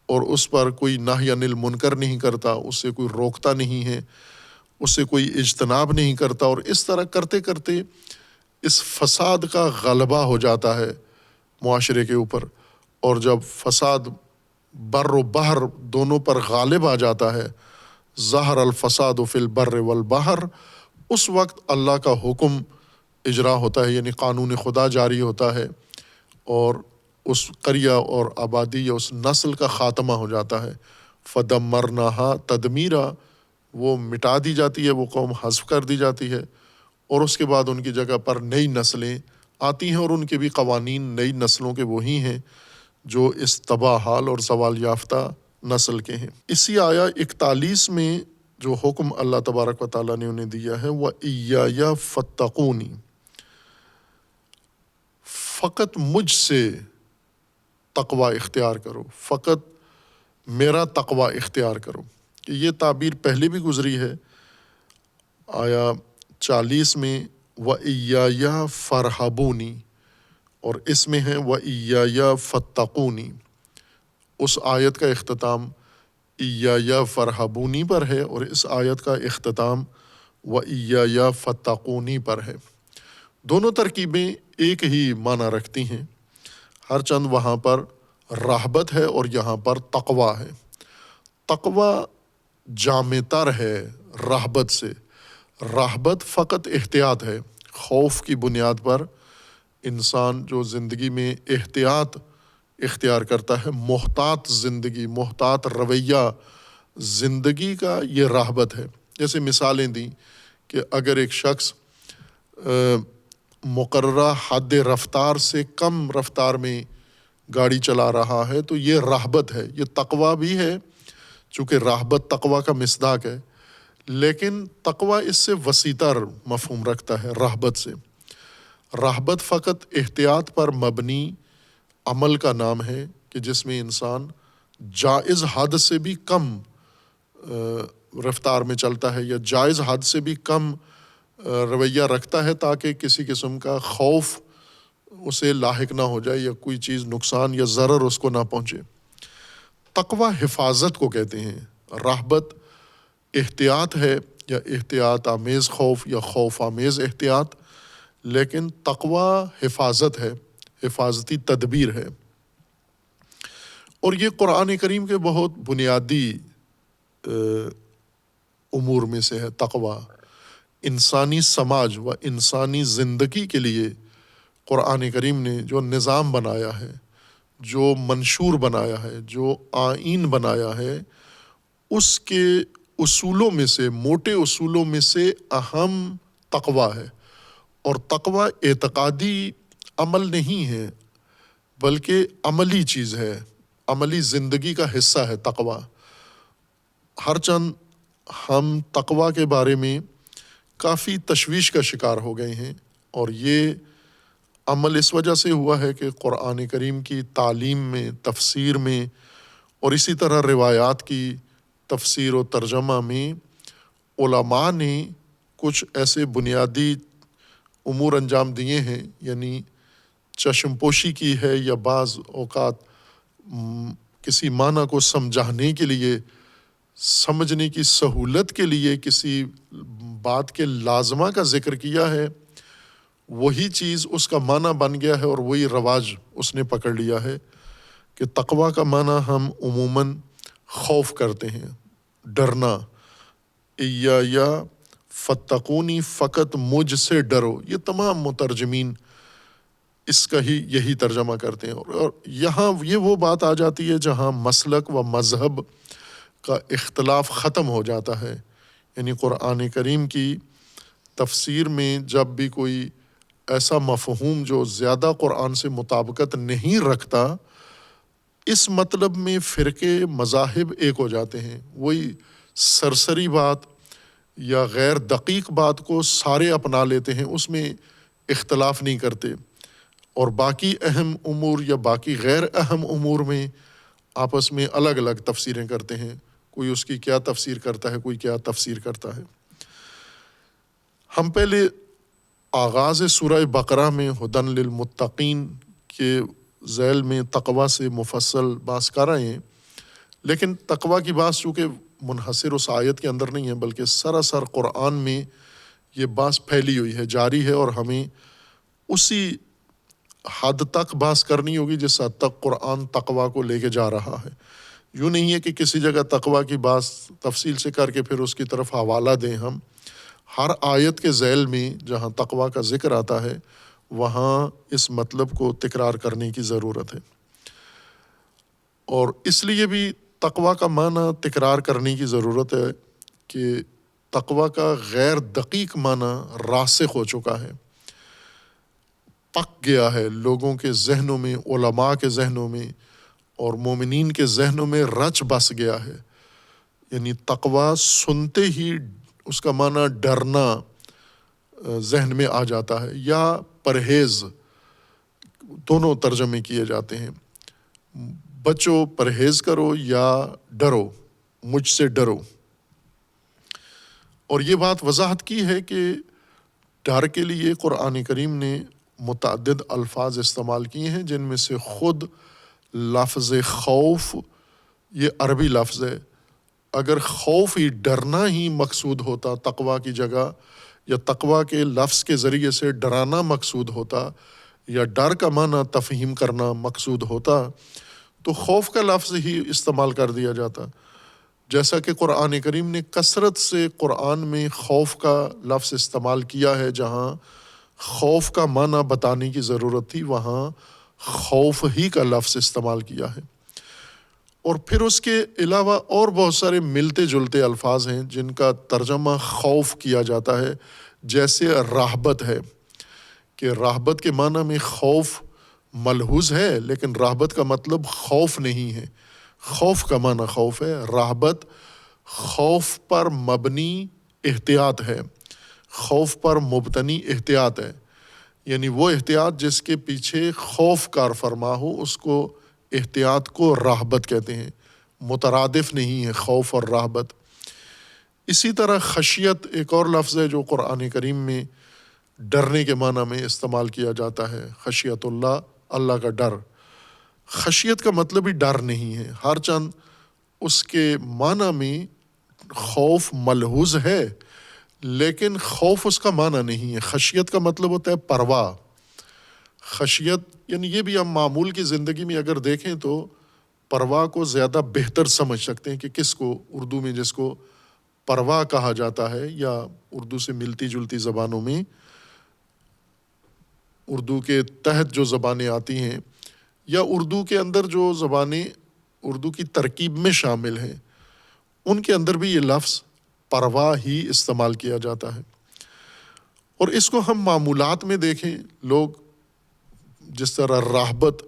اور اس پر کوئی نہی عن المنکر نہیں کرتا، اس سے کوئی روکتا نہیں ہے، اس سے کوئی اجتناب نہیں کرتا، اور اس طرح کرتے کرتے اس فساد کا غلبہ ہو جاتا ہے معاشرے کے اوپر، اور جب فساد بر و بحر دونوں پر غالب آ جاتا ہے، ظہر الفساد فی البر والبحر، اس وقت اللہ کا حکم اجرا ہوتا ہے، یعنی قانون خدا جاری ہوتا ہے، اور اس قریہ اور آبادی یا اس نسل کا خاتمہ ہو جاتا ہے۔ فدمرناها تدمیرا، وہ مٹا دی جاتی ہے، وہ قوم حذف کر دی جاتی ہے، اور اس کے بعد ان کی جگہ پر نئی نسلیں آتی ہیں، اور ان کے بھی قوانین نئی نسلوں کے وہی ہیں جو اس تباہ حال اور زوال یافتہ نسل کے ہیں۔ اسی آیا 41 میں جو حکم اللہ تبارک و تعالیٰ نے انہیں دیا ہے، وَإِيَّايَ فَاتَّقُونِ، فقط مجھ سے تقوی اختیار کرو، فقط میرا تقوی اختیار کرو۔ کہ یہ تعبیر پہلے بھی گزری ہے آیا 40 میں، وَإِيَّايَ فَارْهَبُونِ، اور اس میں ہے وَإِيَّايَ فَاتَّقُونِ۔ اس آیت کا اختتام إِيَّايَ فَارْهَبُونِ پر ہے، اور اس آیت کا اختتام وَإِيَّايَ فَاتَّقُونِ پر ہے۔ دونوں ترکیبیں ایک ہی معنی رکھتی ہیں، ہر چند وہاں پر رہبت ہے اور یہاں پر تقوی ہے۔ تقوی جامع تر ہے رہبت سے، رہبت فقط احتیاط ہے، خوف کی بنیاد پر انسان جو زندگی میں احتیاط اختیار کرتا ہے، محتاط زندگی، محتاط رویہ زندگی کا، یہ رہبت ہے۔ جیسے مثالیں دیں کہ اگر ایک شخص مقررہ حد رفتار سے کم رفتار میں گاڑی چلا رہا ہے تو یہ رہبت ہے، یہ تقوی بھی ہے، چونکہ رہبت تقوی کا مصداق ہے، لیکن تقوی اس سے وسیع تر مفہوم رکھتا ہے رہبت سے۔ رہبت فقط احتیاط پر مبنی عمل کا نام ہے کہ جس میں انسان جائز حد سے بھی کم رفتار میں چلتا ہے، یا جائز حد سے بھی کم رویہ رکھتا ہے، تاکہ کسی قسم کا خوف اسے لاحق نہ ہو جائے یا کوئی چیز نقصان یا ضرر اس کو نہ پہنچے۔ تقوی حفاظت کو کہتے ہیں، رہبت احتیاط ہے یا احتیاط آمیز خوف یا خوف آمیز احتیاط، لیکن تقوی حفاظت ہے، حفاظتی تدبیر ہے۔ اور یہ قرآن کریم کے بہت بنیادی امور میں سے ہے۔ تقوی انسانی سماج و انسانی زندگی کے لیے قرآن کریم نے جو نظام بنایا ہے، جو منشور بنایا ہے، جو آئین بنایا ہے، اس کے اصولوں میں سے، موٹے اصولوں میں سے اہم تقوی ہے۔ اور تقوی اعتقادی عمل نہیں ہے بلکہ عملی چیز ہے، عملی زندگی کا حصہ ہے تقوی۔ ہر چند ہم تقوی کے بارے میں کافی تشویش کا شکار ہو گئے ہیں، اور یہ عمل اس وجہ سے ہوا ہے کہ قرآن کریم کی تعلیم میں، تفسیر میں، اور اسی طرح روایات کی تفسیر و ترجمہ میں علماء نے کچھ ایسے بنیادی امور انجام دیے ہیں، یعنی چشم پوشی کی ہے، یا بعض اوقات کسی معنی کو سمجھانے کے لیے، سمجھنے کی سہولت کے لیے کسی بات کے لازمہ کا ذکر کیا ہے، وہی چیز اس کا معنی بن گیا ہے، اور وہی رواج اس نے پکڑ لیا ہے کہ تقوی کا معنی ہم عموماً خوف کرتے ہیں، ڈرنا۔ ایایا فتقونی، فقط مجھ سے ڈرو، یہ تمام مترجمین اس کا ہی یہی ترجمہ کرتے ہیں۔ اور یہاں یہ وہ بات آ جاتی ہے جہاں مسلک و مذہب کا اختلاف ختم ہو جاتا ہے، یعنی قرآن کریم کی تفسیر میں جب بھی کوئی ایسا مفہوم جو زیادہ قرآن سے مطابقت نہیں رکھتا، اس مطلب میں فرقے مذاہب ایک ہو جاتے ہیں، وہی سرسری بات یا غیر دقیق بات کو سارے اپنا لیتے ہیں، اس میں اختلاف نہیں کرتے، اور باقی اہم امور یا باقی غیر اہم امور میں آپس میں الگ الگ تفسیریں کرتے ہیں، کوئی اس کی کیا تفسیر کرتا ہے، کوئی کیا تفسیر کرتا ہے۔ ہم پہلے آغاز سورہ بقرہ میں ہدن للمتقین کے ذیل میں تقوی سے مفصل بحث کر رہے ہیں، لیکن تقوی کی بات چونکہ منحصر اس آیت کے اندر نہیں ہے بلکہ سراسر قرآن میں یہ بحث پھیلی ہوئی ہے، جاری ہے، اور ہمیں اسی حد تک بحث کرنی ہوگی جس حد تک قرآن تقوی کو لے کے جا رہا ہے۔ یوں نہیں ہے کہ کسی جگہ تقوی کی بات تفصیل سے کر کے پھر اس کی طرف حوالہ دیں ہم۔ ہر آیت کے ذیل میں جہاں تقوی کا ذکر آتا ہے وہاں اس مطلب کو تکرار کرنے کی ضرورت ہے، اور اس لیے بھی تقوی کا معنی تکرار کرنے کی ضرورت ہے کہ تقوی کا غیر دقیق معنی راسخ ہو چکا ہے، پک گیا ہے لوگوں کے ذہنوں میں، علماء کے ذہنوں میں اور مومنین کے ذہنوں میں رچ بس گیا ہے۔ یعنی تقوی سنتے ہی اس کا معنی ڈرنا ذہن میں آ جاتا ہے، یا پرہیز، دونوں ترجمے کیے جاتے ہیں، بچو پرہیز کرو یا ڈرو، مجھ سے ڈرو۔ اور یہ بات وضاحت کی ہے کہ ڈر کے لیے قرآن کریم نے متعدد الفاظ استعمال کیے ہیں، جن میں سے خود لفظ خوف، یہ عربی لفظ ہے۔ اگر خوف ہی، ڈرنا ہی مقصود ہوتا تقوی کی جگہ، یا تقوی کے لفظ کے ذریعے سے ڈرانا مقصود ہوتا، یا ڈر کا معنی تفہیم کرنا مقصود ہوتا، تو خوف کا لفظ ہی استعمال کر دیا جاتا۔ جیسا کہ قرآن کریم نے کثرت سے قرآن میں خوف کا لفظ استعمال کیا ہے، جہاں خوف کا معنی بتانے کی ضرورت تھی وہاں خوف ہی کا لفظ استعمال کیا ہے۔ اور پھر اس کے علاوہ اور بہت سارے ملتے جلتے الفاظ ہیں جن کا ترجمہ خوف کیا جاتا ہے، جیسے رہبت ہے، کہ رہبت کے معنی میں خوف ملحوظ ہے، لیکن رہبت کا مطلب خوف نہیں ہے۔ خوف کا معنی خوف ہے، رہبت خوف پر مبنی احتیاط ہے، خوف پر مبتنی احتیاط ہے، یعنی وہ احتیاط جس کے پیچھے خوف کار فرما ہو اس کو احتیاط کو رہبت کہتے ہیں، مترادف نہیں ہے خوف اور رہبت۔ اسی طرح خشیت ایک اور لفظ ہے جو قرآن کریم میں ڈرنے کے معنی میں استعمال کیا جاتا ہے، خشیت اللہ، اللہ کا ڈر۔ خشیت کا مطلب ہی ڈر نہیں ہے، ہر چند اس کے معنی میں خوف ملحوظ ہے، لیکن خوف اس کا معنی نہیں ہے۔ خشیت کا مطلب ہوتا ہے پرواہ۔ خشیت یعنی یہ بھی ہم معمول کی زندگی میں اگر دیکھیں تو پرواہ کو زیادہ بہتر سمجھ سکتے ہیں کہ کس کو، اردو میں جس کو پرواہ کہا جاتا ہے، یا اردو سے ملتی جلتی زبانوں میں اردو کے تحت جو زبانیں آتی ہیں، یا اردو کے اندر جو زبانیں اردو کی ترکیب میں شامل ہیں، ان کے اندر بھی یہ لفظ پرواہ ہی استعمال کیا جاتا ہے۔ اور اس کو ہم معمولات میں دیکھیں، لوگ جس طرح رہبت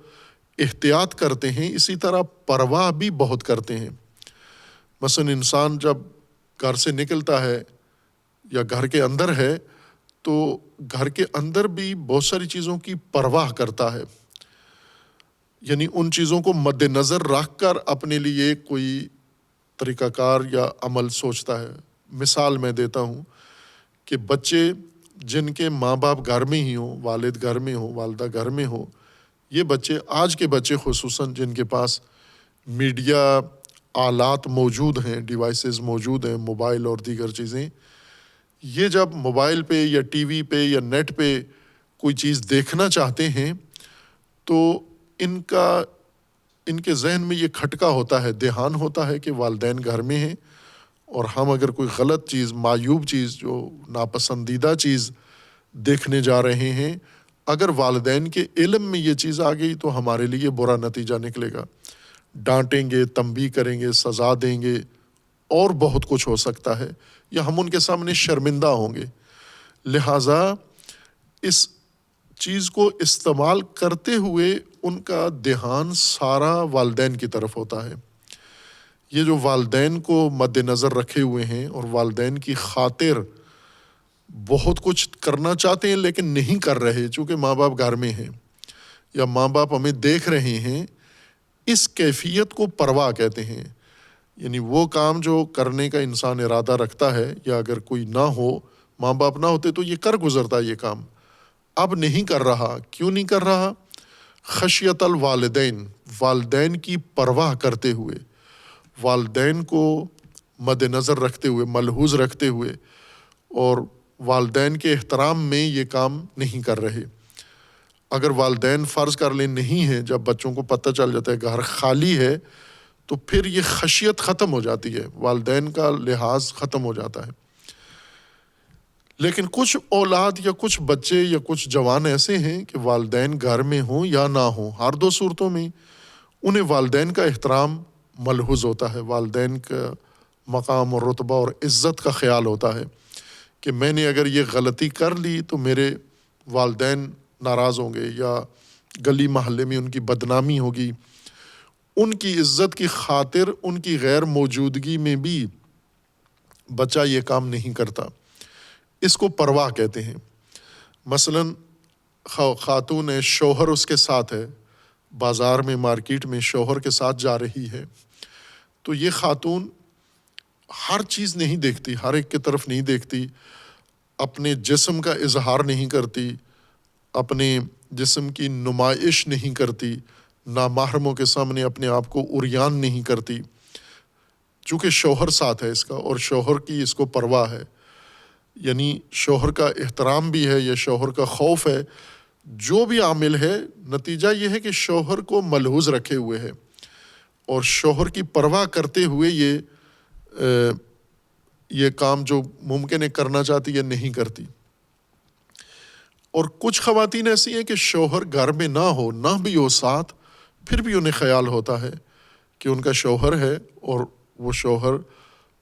احتیاط کرتے ہیں، اسی طرح پرواہ بھی بہت کرتے ہیں۔ مثلا انسان جب گھر سے نکلتا ہے یا گھر کے اندر ہے تو گھر کے اندر بھی بہت ساری چیزوں کی پرواہ کرتا ہے، یعنی ان چیزوں کو مد نظر رکھ کر اپنے لیے کوئی طریقہ کار یا عمل سوچتا ہے۔ مثال میں دیتا ہوں کہ بچے جن کے ماں باپ گھر میں ہی ہوں، والد گھر میں ہوں، والدہ گھر میں ہوں، یہ بچے، آج کے بچے خصوصاً جن کے پاس میڈیا آلات موجود ہیں، ڈیوائسز موجود ہیں، موبائل اور دیگر چیزیں، یہ جب موبائل پہ یا ٹی وی پہ یا نیٹ پہ کوئی چیز دیکھنا چاہتے ہیں تو ان کے ذہن میں یہ کھٹکا ہوتا ہے، دھیان ہوتا ہے کہ والدین گھر میں ہیں، اور ہم اگر کوئی غلط چیز، معیوب چیز، جو ناپسندیدہ چیز دیکھنے جا رہے ہیں، اگر والدین کے علم میں یہ چیز آ گئی تو ہمارے لیے برا نتیجہ نکلے گا، ڈانٹیں گے، تنبیہ کریں گے، سزا دیں گے، اور بہت کچھ ہو سکتا ہے، یا ہم ان کے سامنے شرمندہ ہوں گے۔ لہٰذا اس چیز کو استعمال کرتے ہوئے ان کا دھیان سارا والدین کی طرف ہوتا ہے۔ یہ جو والدین کو مد نظر رکھے ہوئے ہیں اور والدین کی خاطر بہت کچھ کرنا چاہتے ہیں لیکن نہیں کر رہے، چونکہ ماں باپ گھر میں ہیں یا ماں باپ ہمیں دیکھ رہے ہیں، اس کیفیت کو پرواہ کہتے ہیں۔ یعنی وہ کام جو کرنے کا انسان ارادہ رکھتا ہے، یا اگر کوئی نہ ہو، ماں باپ نہ ہوتے تو یہ کر گزرتا یہ کام، اب نہیں کر رہا۔ کیوں نہیں کر رہا؟ خشیت الوالدین، والدین کی پرواہ کرتے ہوئے، والدین کو مد نظر رکھتے ہوئے، ملحوظ رکھتے ہوئے، اور والدین کے احترام میں یہ کام نہیں کر رہے۔ اگر والدین فرض کر لیں نہیں ہیں، جب بچوں کو پتہ چل جاتا ہے گھر خالی ہے، تو پھر یہ خشیت ختم ہو جاتی ہے، والدین کا لحاظ ختم ہو جاتا ہے۔ لیکن کچھ اولاد یا کچھ بچے یا کچھ جوان ایسے ہیں کہ والدین گھر میں ہوں یا نہ ہوں، ہر دو صورتوں میں انہیں والدین کا احترام ملحوظ ہوتا ہے، والدین کا مقام اور رتبہ اور عزت کا خیال ہوتا ہے کہ میں نے اگر یہ غلطی کر لی تو میرے والدین ناراض ہوں گے، یا گلی محلے میں ان کی بدنامی ہوگی۔ ان کی عزت کی خاطر ان کی غیر موجودگی میں بھی بچہ یہ کام نہیں کرتا، اس کو پرواہ کہتے ہیں۔ مثلاً خاتون ہے، شوہر اس کے ساتھ ہے، بازار میں مارکیٹ میں شوہر کے ساتھ جا رہی ہے، تو یہ خاتون ہر چیز نہیں دیکھتی، ہر ایک کی طرف نہیں دیکھتی، اپنے جسم کا اظہار نہیں کرتی، اپنے جسم کی نمائش نہیں کرتی، نامحرموں کے سامنے اپنے آپ کو عریان نہیں کرتی، چونکہ شوہر ساتھ ہے اس کا، اور شوہر کی اس کو پرواہ ہے، یعنی شوہر کا احترام بھی ہے یا شوہر کا خوف ہے، جو بھی عامل ہے، نتیجہ یہ ہے کہ شوہر کو ملحوظ رکھے ہوئے ہے، اور شوہر کی پرواہ کرتے ہوئے یہ کام جو ممکن ہے کرنا چاہتی ہے نہیں کرتی۔ اور کچھ خواتین ایسی ہیں کہ شوہر گھر میں نہ ہو، نہ بھی ہو ساتھ، پھر بھی انہیں خیال ہوتا ہے کہ ان کا شوہر ہے اور وہ شوہر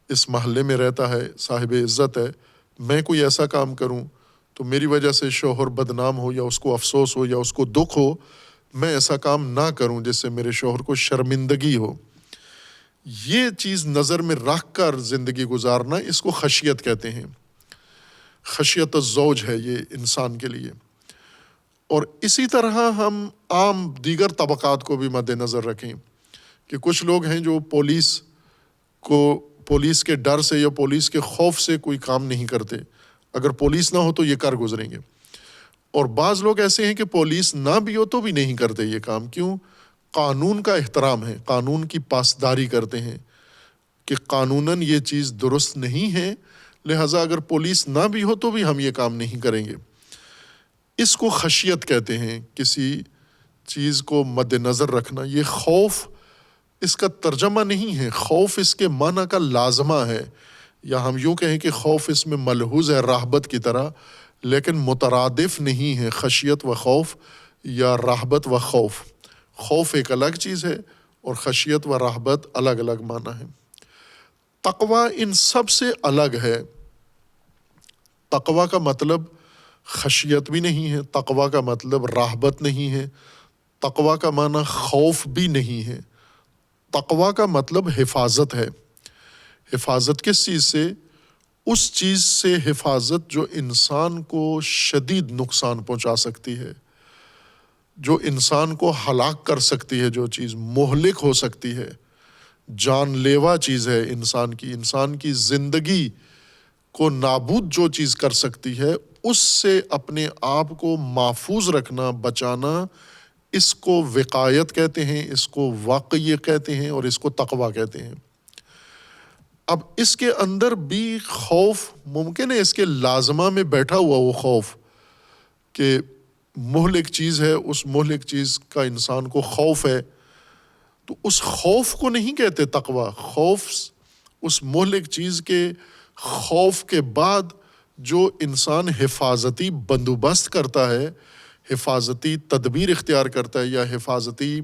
اس محلے میں رہتا ہے، صاحب عزت ہے، میں کوئی ایسا کام کروں تو میری وجہ سے شوہر بدنام ہو یا اس کو افسوس ہو یا اس کو دکھ ہو، میں ایسا کام نہ کروں جس سے میرے شوہر کو شرمندگی ہو۔ یہ چیز نظر میں رکھ کر زندگی گزارنا، اس کو خشیت کہتے ہیں۔ خشیت الزوج ہے یہ انسان کے لیے۔ اور اسی طرح ہم عام دیگر طبقات کو بھی مد نظر رکھیں کہ کچھ لوگ ہیں جو پولیس کے ڈر سے یا پولیس کے خوف سے کوئی کام نہیں کرتے، اگر پولیس نہ ہو تو یہ کر گزریں گے، اور بعض لوگ ایسے ہیں کہ پولیس نہ بھی ہو تو بھی نہیں کرتے یہ کام۔ کیوں؟ قانون کا احترام ہے، قانون کی پاسداری کرتے ہیں کہ قانوناً یہ چیز درست نہیں ہے، لہٰذا اگر پولیس نہ بھی ہو تو بھی ہم یہ کام نہیں کریں گے۔ اس کو خشیت کہتے ہیں، کسی چیز کو مد نظر رکھنا۔ یہ خوف اس کا ترجمہ نہیں ہے، خوف اس کے معنی کا لازمہ ہے، یا ہم یوں کہیں کہ خوف اس میں ملحوظ ہے رہبت کی طرح، لیکن مترادف نہیں ہے خشیت و خوف یا رہبت و خوف۔ خوف ایک الگ چیز ہے اور خشیت و رہبت الگ الگ معنی ہے۔ تقویٰ ان سب سے الگ ہے۔ تقویٰ کا مطلب خشیت بھی نہیں ہے، تقویٰ کا مطلب رہبت نہیں ہے، تقویٰ کا معنی خوف بھی نہیں ہے۔ تقویٰ کا مطلب حفاظت ہے۔ حفاظت کس چیز سے؟ اس چیز سے حفاظت جو انسان کو شدید نقصان پہنچا سکتی ہے، جو انسان کو ہلاک کر سکتی ہے، جو چیز مہلک ہو سکتی ہے، جان لیوا چیز ہے انسان کی زندگی کو نابود جو چیز کر سکتی ہے، اس سے اپنے آپ کو محفوظ رکھنا، بچانا، اس کو وقایت کہتے ہیں، اس کو واقعی کہتے ہیں، اور اس کو تقویٰ کہتے ہیں۔ اب اس کے اندر بھی خوف ممکن ہے، اس کے لازمہ میں بیٹھا ہوا وہ خوف کہ مہلک چیز ہے، اس مہلک چیز کا انسان کو خوف ہے، تو اس خوف کو نہیں کہتے تقویٰ۔ خوف اس مہلک چیز کے خوف کے بعد جو انسان حفاظتی بندوبست کرتا ہے، حفاظتی تدبیر اختیار کرتا ہے، یا حفاظتی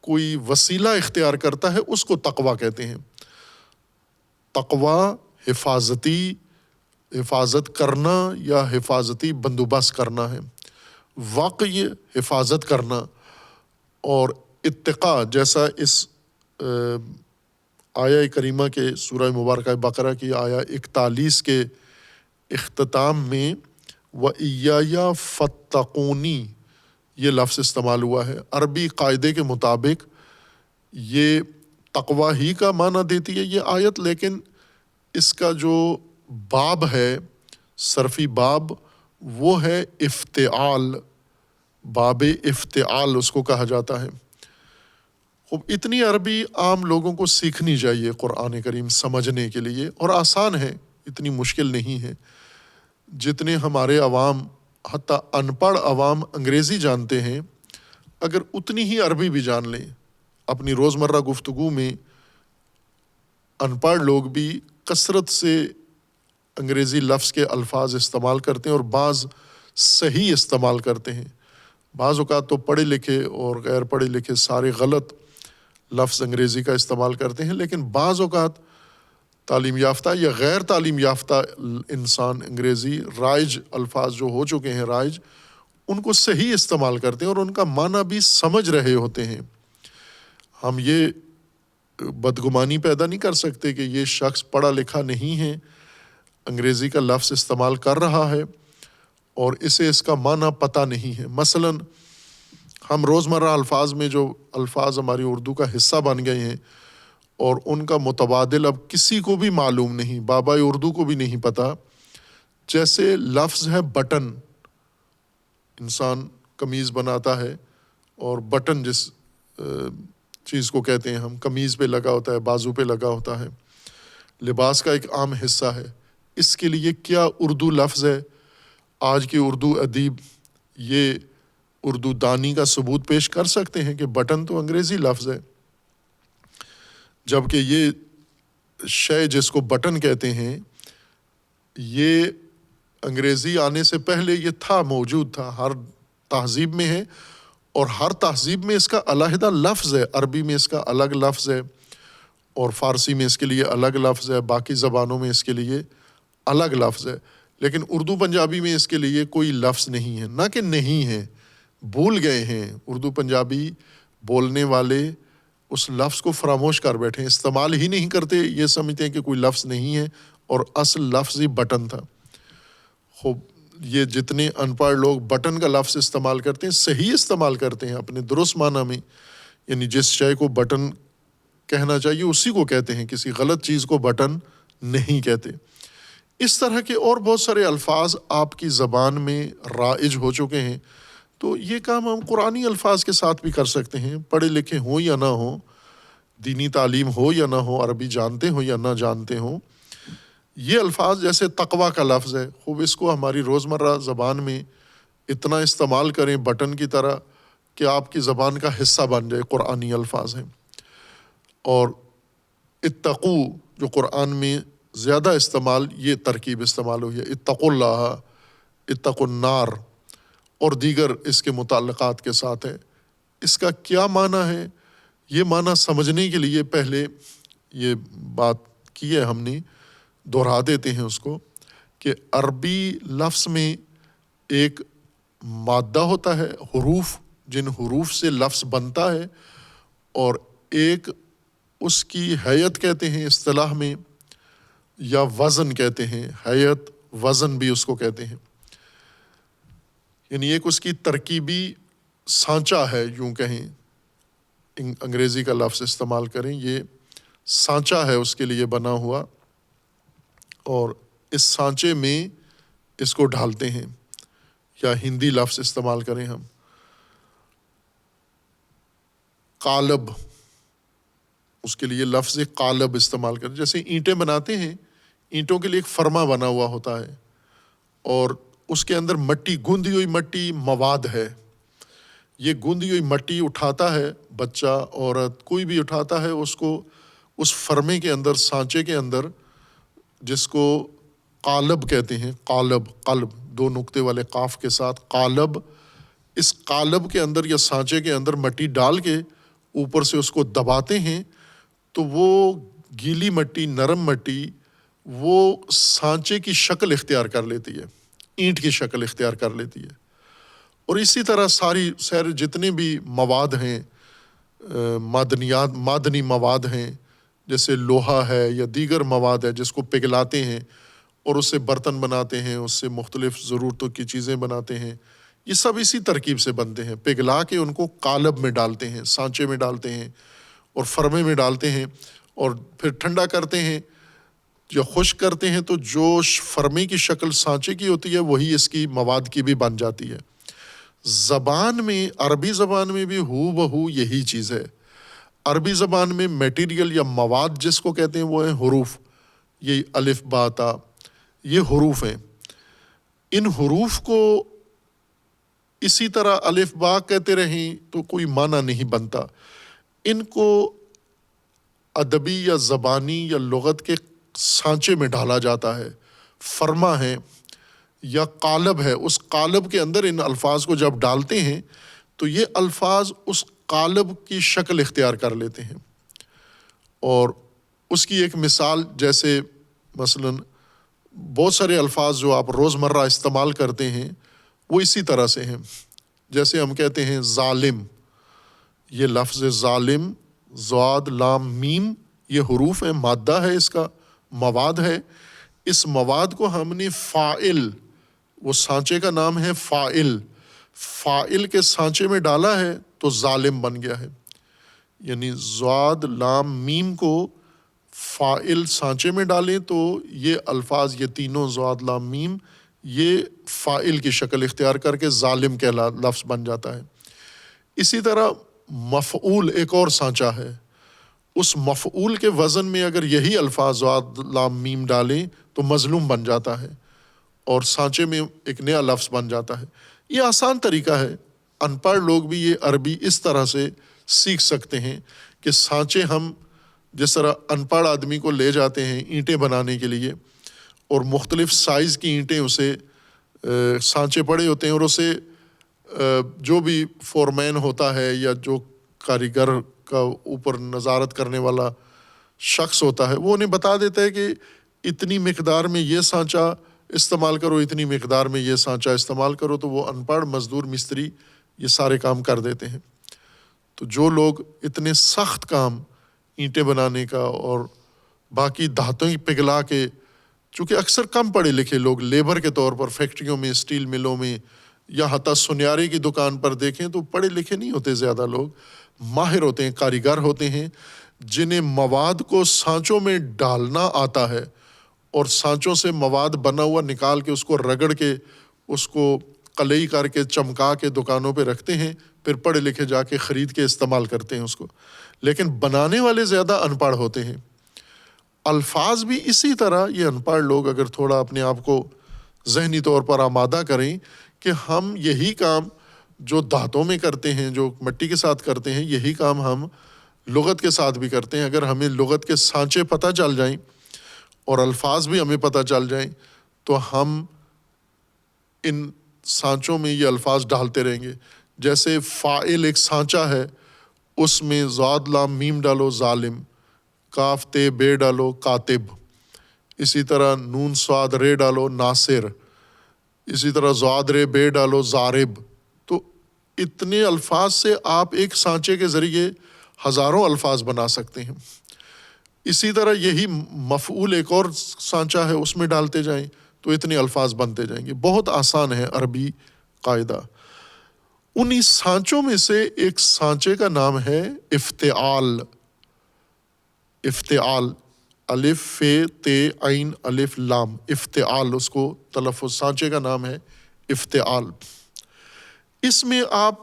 کوئی وسیلہ اختیار کرتا ہے، اس کو تقویٰ کہتے ہیں۔ تقویٰ حفاظت کرنا یا حفاظتی بندوبست کرنا ہے، واقعی حفاظت کرنا۔ اور اتقاء جیسا اس آیہ کریمہ کے سورہ مبارکہ بقرہ کی آیہ 41 کے اختتام میں وَإِيَّايَ فَاتَّقُونِي یہ لفظ استعمال ہوا ہے۔ عربی قاعدے کے مطابق یہ تقویٰ ہی کا معنی دیتی ہے یہ آیت، لیکن اس کا جو باب ہے، صرفی باب، وہ ہے افتعال، باب افتعال اس کو کہا جاتا ہے۔ خوب اتنی عربی عام لوگوں کو سیکھنی چاہیے قرآن کریم سمجھنے کے لیے، اور آسان ہے، اتنی مشکل نہیں ہے۔ جتنے ہمارے عوام، حتیٰ ان پڑھ عوام انگریزی جانتے ہیں، اگر اتنی ہی عربی بھی جان لیں، اپنی روزمرہ گفتگو میں ان پڑھ لوگ بھی کثرت سے انگریزی لفظ کے الفاظ استعمال کرتے ہیں، اور بعض صحیح استعمال کرتے ہیں۔ بعض اوقات تو پڑھے لکھے اور غیر پڑھے لکھے سارے غلط لفظ انگریزی کا استعمال کرتے ہیں، لیکن بعض اوقات تعلیم یافتہ یا غیر تعلیم یافتہ انسان انگریزی رائج الفاظ جو ہو چکے ہیں رائج، ان کو صحیح استعمال کرتے ہیں اور ان کا معنی بھی سمجھ رہے ہوتے ہیں۔ ہم یہ بدگمانی پیدا نہیں کر سکتے کہ یہ شخص پڑھا لکھا نہیں ہے، انگریزی کا لفظ استعمال کر رہا ہے اور اسے اس کا معنی پتہ نہیں ہے۔ مثلاً ہم روزمرہ الفاظ میں جو الفاظ ہماری اردو کا حصہ بن گئے ہیں اور ان کا متبادل اب کسی کو بھی معلوم نہیں، بابائے اردو کو بھی نہیں پتہ۔ جیسے لفظ ہے بٹن، انسان قمیض بناتا ہے اور بٹن جس چیز کو کہتے ہیں ہم، قمیض پہ لگا ہوتا ہے، بازو پہ لگا ہوتا ہے، لباس کا ایک عام حصہ ہے۔ اس کے لیے کیا اردو لفظ ہے؟ آج کے اردو ادیب یہ اردو دانی کا ثبوت پیش کر سکتے ہیں کہ بٹن تو انگریزی لفظ ہے، جبکہ یہ شے جس کو بٹن کہتے ہیں یہ انگریزی آنے سے پہلے یہ تھا، موجود تھا، ہر تہذیب میں ہے، اور ہر تہذیب میں اس کا علیحدہ لفظ ہے۔ عربی میں اس کا الگ لفظ ہے اور فارسی میں اس کے لیے الگ لفظ ہے، باقی زبانوں میں اس کے لیے الگ لفظ ہے، لیکن اردو پنجابی میں اس کے لیے کوئی لفظ نہیں ہے۔ نہ کہ نہیں ہے، بھول گئے ہیں اردو پنجابی بولنے والے، اس لفظ کو فراموش کر بیٹھے ہیں، استعمال ہی نہیں کرتے، یہ سمجھتے ہیں کہ کوئی لفظ نہیں ہے، اور اصل لفظ ہی بٹن تھا۔ خوب یہ جتنے ان پڑھ لوگ بٹن کا لفظ استعمال کرتے ہیں، صحیح استعمال کرتے ہیں اپنے درست معنی میں، یعنی جس شے کو بٹن کہنا چاہیے اسی کو کہتے ہیں، کسی غلط چیز کو بٹن نہیں کہتے۔ اس طرح کے اور بہت سارے الفاظ آپ کی زبان میں رائج ہو چکے ہیں، تو یہ کام ہم قرآنی الفاظ کے ساتھ بھی کر سکتے ہیں، پڑھے لکھے ہوں یا نہ ہوں، دینی تعلیم ہو یا نہ ہو، عربی جانتے ہوں یا نہ جانتے ہوں۔ یہ الفاظ جیسے تقویٰ کا لفظ ہے، خوب اس کو ہماری روزمرہ زبان میں اتنا استعمال کریں بٹن کی طرح کہ آپ کی زبان کا حصہ بن جائے۔ قرآنی الفاظ ہیں۔ اور اتقو جو قرآن میں زیادہ استعمال، یہ ترکیب استعمال ہوئی ہے، اتقوا اللہ، اتقوا النار، اور دیگر اس کے متعلقات کے ساتھ ہے۔ اس کا کیا معنی ہے؟ یہ معنی سمجھنے کے لیے پہلے یہ بات کی ہے ہم نے، دہرا دیتے ہیں اس کو، کہ عربی لفظ میں ایک مادہ ہوتا ہے، حروف، جن حروف سے لفظ بنتا ہے، اور ایک اس کی حیت کہتے ہیں اصطلاح میں، یا وزن کہتے ہیں، حیت وزن بھی اس کو کہتے ہیں، یعنی ایک اس کی ترکیبی سانچہ ہے، یوں کہیں، انگریزی کا لفظ استعمال کریں، یہ سانچہ ہے اس کے لیے بنا ہوا، اور اس سانچے میں اس کو ڈھالتے ہیں، یا ہندی لفظ استعمال کریں ہم، قالب، اس کے لیے لفظ قالب استعمال کریں۔ جیسے اینٹیں بناتے ہیں، اینٹوں کے لیے ایک فرما بنا ہوا ہوتا ہے، اور اس کے اندر مٹی، گوندھی ہوئی مٹی مواد ہے، یہ گوندھی ہوئی مٹی اٹھاتا ہے بچہ، عورت، کوئی بھی اٹھاتا ہے، اس کو اس فرمے کے اندر، سانچے کے اندر، جس کو قالب کہتے ہیں، قالب، قلب، دو نقطے والے قاف کے ساتھ، قالب، اس قالب کے اندر یا سانچے کے اندر مٹی ڈال کے اوپر سے اس کو دباتے ہیں، تو وہ گیلی مٹی، نرم مٹی، وہ سانچے کی شکل اختیار کر لیتی ہے، اینٹ کی شکل اختیار کر لیتی ہے۔ اور اسی طرح سارے جتنے بھی مواد ہیں، معدنی مواد ہیں، جیسے لوہا ہے یا دیگر مواد ہے جس کو پگھلاتے ہیں اور اس سے برتن بناتے ہیں، اس سے مختلف ضرورتوں کی چیزیں بناتے ہیں، یہ سب اسی ترکیب سے بنتے ہیں۔ پگھلا کے ان کو قالب میں ڈالتے ہیں، سانچے میں ڈالتے ہیں اور فرمے میں ڈالتے ہیں، اور پھر ٹھنڈا کرتے ہیں یا خشک کرتے ہیں، تو جو فرمے کی شکل سانچے کی ہوتی ہے وہی اس کی مواد کی بھی بن جاتی ہے۔ زبان میں، عربی زبان میں بھی ہو بہو یہی چیز ہے۔ عربی زبان میں میٹیریل یا مواد جس کو کہتے ہیں وہ ہیں حروف، یہ الف با تا، یہ حروف ہیں۔ ان حروف کو اسی طرح الف با کہتے رہیں تو کوئی معنی نہیں بنتا۔ ان کو ادبی یا زبانی یا لغت کے سانچے میں ڈالا جاتا ہے، فرما ہے یا قالب ہے، اس قالب کے اندر ان الفاظ کو جب ڈالتے ہیں تو یہ الفاظ اس قالب کی شکل اختیار کر لیتے ہیں۔ اور اس کی ایک مثال، جیسے مثلاً بہت سارے الفاظ جو آپ روزمرہ استعمال کرتے ہیں وہ اسی طرح سے ہیں۔ جیسے ہم کہتے ہیں ظالم، یہ لفظ ظالم، ضاد لام میم، یہ حروف ہیں، مادہ ہے، اس کا مواد ہے۔ اس مواد کو ہم نے فاعل، وہ سانچے کا نام ہے فاعل، فاعل کے سانچے میں ڈالا ہے تو ظالم بن گیا ہے۔ یعنی ضاد لام میم کو فاعل سانچے میں ڈالیں تو یہ الفاظ، یہ تینوں ضاد لام میم، یہ فاعل کی شکل اختیار کر کے ظالم کے لفظ بن جاتا ہے۔ اسی طرح مفعول ایک اور سانچہ ہے، اس مفعول کے وزن میں اگر یہی الفاظ ضاد لام میم ڈالیں تو مظلوم بن جاتا ہے اور سانچے میں ایک نیا لفظ بن جاتا ہے۔ یہ آسان طریقہ ہے، ان پڑھ لوگ بھی یہ عربی اس طرح سے سیکھ سکتے ہیں کہ سانچے ہم جس طرح ان پڑھ آدمی کو لے جاتے ہیں اینٹیں بنانے کے لیے، اور مختلف سائز کی اینٹیں اسے سانچے پڑے ہوتے ہیں، اور اسے جو بھی فورمین ہوتا ہے یا جو کاریگر کا اوپر نظارت کرنے والا شخص ہوتا ہے وہ انہیں بتا دیتا ہے کہ اتنی مقدار میں یہ سانچہ استعمال کرو، اتنی مقدار میں یہ سانچہ استعمال کرو، تو وہ ان پڑھ مزدور مستری یہ سارے کام کر دیتے ہیں۔ تو جو لوگ اتنے سخت کام اینٹیں بنانے کا اور باقی دھاتوں کی پگھلا کے، چونکہ اکثر کم پڑھے لکھے لوگ لیبر کے طور پر فیکٹریوں میں، اسٹیل ملوں میں یا حتیٰ سنیارے کی دکان پر دیکھیں تو پڑھے لکھے نہیں ہوتے، زیادہ لوگ ماہر ہوتے ہیں، کاریگر ہوتے ہیں، جنہیں مواد کو سانچوں میں ڈالنا آتا ہے اور سانچوں سے مواد بنا ہوا نکال کے اس کو رگڑ کے اس کو قلعی کر کے چمکا کے دکانوں پہ رکھتے ہیں، پھر پڑھے لکھے جا کے خرید کے استعمال کرتے ہیں اس کو۔ لیکن بنانے والے زیادہ ان پڑھ ہوتے ہیں۔ الفاظ بھی اسی طرح، یہ ان پڑھ لوگ اگر تھوڑا اپنے آپ کو ذہنی طور پر آمادہ کریں کہ ہم یہی کام جو دھاتوں میں کرتے ہیں، جو مٹی کے ساتھ کرتے ہیں، یہی کام ہم لغت کے ساتھ بھی کرتے ہیں۔ اگر ہمیں لغت کے سانچے پتہ چل جائیں اور الفاظ بھی ہمیں پتہ چل جائیں تو ہم ان سانچوں میں یہ الفاظ ڈالتے رہیں گے۔ جیسے فاعل ایک سانچہ ہے، اس میں ضاد لام میم ڈالو ظالم، کاف تے بے ڈالو کاتب، اسی طرح نون صاد رے ڈالو ناصر، اسی طرح ضاد رے بے ڈالو ضارب۔ تو اتنے الفاظ سے آپ ایک سانچے کے ذریعے ہزاروں الفاظ بنا سکتے ہیں۔ اسی طرح یہی مفعول ایک اور سانچہ ہے، اس میں ڈالتے جائیں تو اتنے الفاظ بنتے جائیں گے۔ بہت آسان ہے عربی قاعدہ۔ انہی سانچوں میں سے ایک سانچے کا نام ہے افتعال۔ افتعال، الف فے تے عین الف لام، افتعال، اس کو تلفظ، سانچے کا نام ہے افتعال۔ اس میں آپ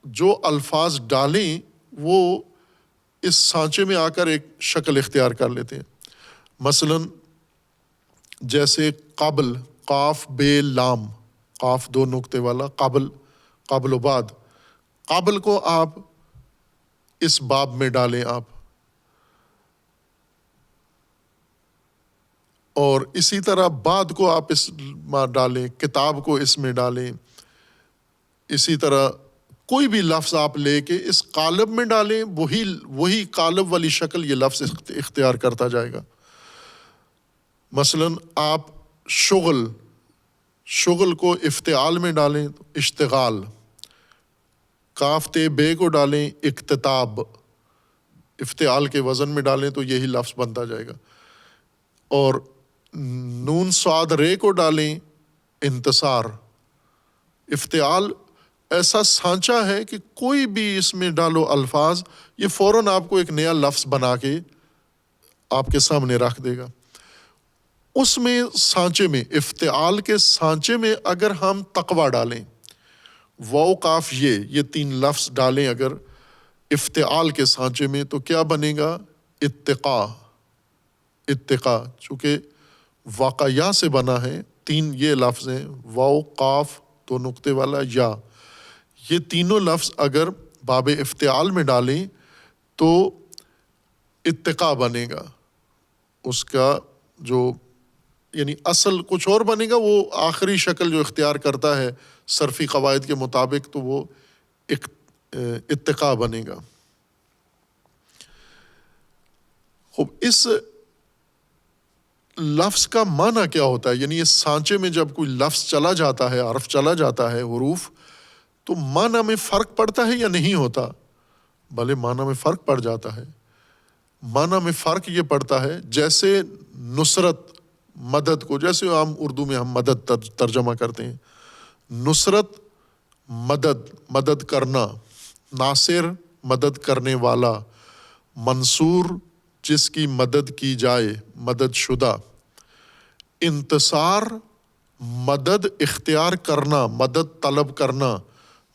جو الفاظ ڈالیں وہ اس سانچے میں آ کر ایک شکل اختیار کر لیتے ہیں۔ مثلاً جیسے قبل، قاف بے لام، قاف دو نقطے والا، قبل، قبل و بعد، قبل کو آپ اس باب میں ڈالیں آپ، اور اسی طرح بعد کو آپ اس میں ڈالیں، کتاب کو اس میں ڈالیں۔ اسی طرح کوئی بھی لفظ آپ لے کے اس قالب میں ڈالیں، وہی قالب والی شکل یہ لفظ اختیار کرتا جائے گا۔ مثلاً آپ شغل کو افتعال میں ڈالیں تو اشتغال، کاف تے بے کو ڈالیں اکتتاب، افتعال کے وزن میں ڈالیں تو یہی لفظ بنتا جائے گا۔ اور نون صاد رے کو ڈالیں انتصار۔ افتعال ایسا سانچہ ہے کہ کوئی بھی اس میں ڈالو الفاظ، یہ فوراً آپ کو ایک نیا لفظ بنا کے آپ کے سامنے رکھ دے گا۔ اس میں سانچے میں، افتعال کے سانچے میں اگر ہم تقویٰ ڈالیں، واو قاف یہ تین لفظ ڈالیں اگر افتعال کے سانچے میں تو کیا بنے گا؟ اتقا. اتقا چونکہ واقعہ سے بنا ہے، تین یہ لفظ ہیں، واو قاف دو نقطے والا یا، یہ تینوں لفظ اگر باب افتعال میں ڈالیں تو اتقا بنے گا. اس کا جو یعنی اصل کچھ اور بنے گا، وہ آخری شکل جو اختیار کرتا ہے صرفی قواعد کے مطابق تو وہ اتقا بنے گا. خوب، اس لفظ کا معنی کیا ہوتا ہے؟ یعنی اس سانچے میں جب کوئی لفظ چلا جاتا ہے، حرف چلا جاتا ہے، حروف، تو معنی میں فرق پڑتا ہے یا نہیں ہوتا؟ بھلے معنی میں فرق پڑ جاتا ہے. معنی میں فرق یہ پڑتا ہے جیسے نصرت، مدد کو، جیسے عام اردو میں ہم مدد ترجمہ کرتے ہیں، نصرت مدد، مدد کرنا، ناصر مدد کرنے والا، منصور جس کی مدد کی جائے، مدد شدہ. انتصار مدد اختیار کرنا، مدد طلب کرنا،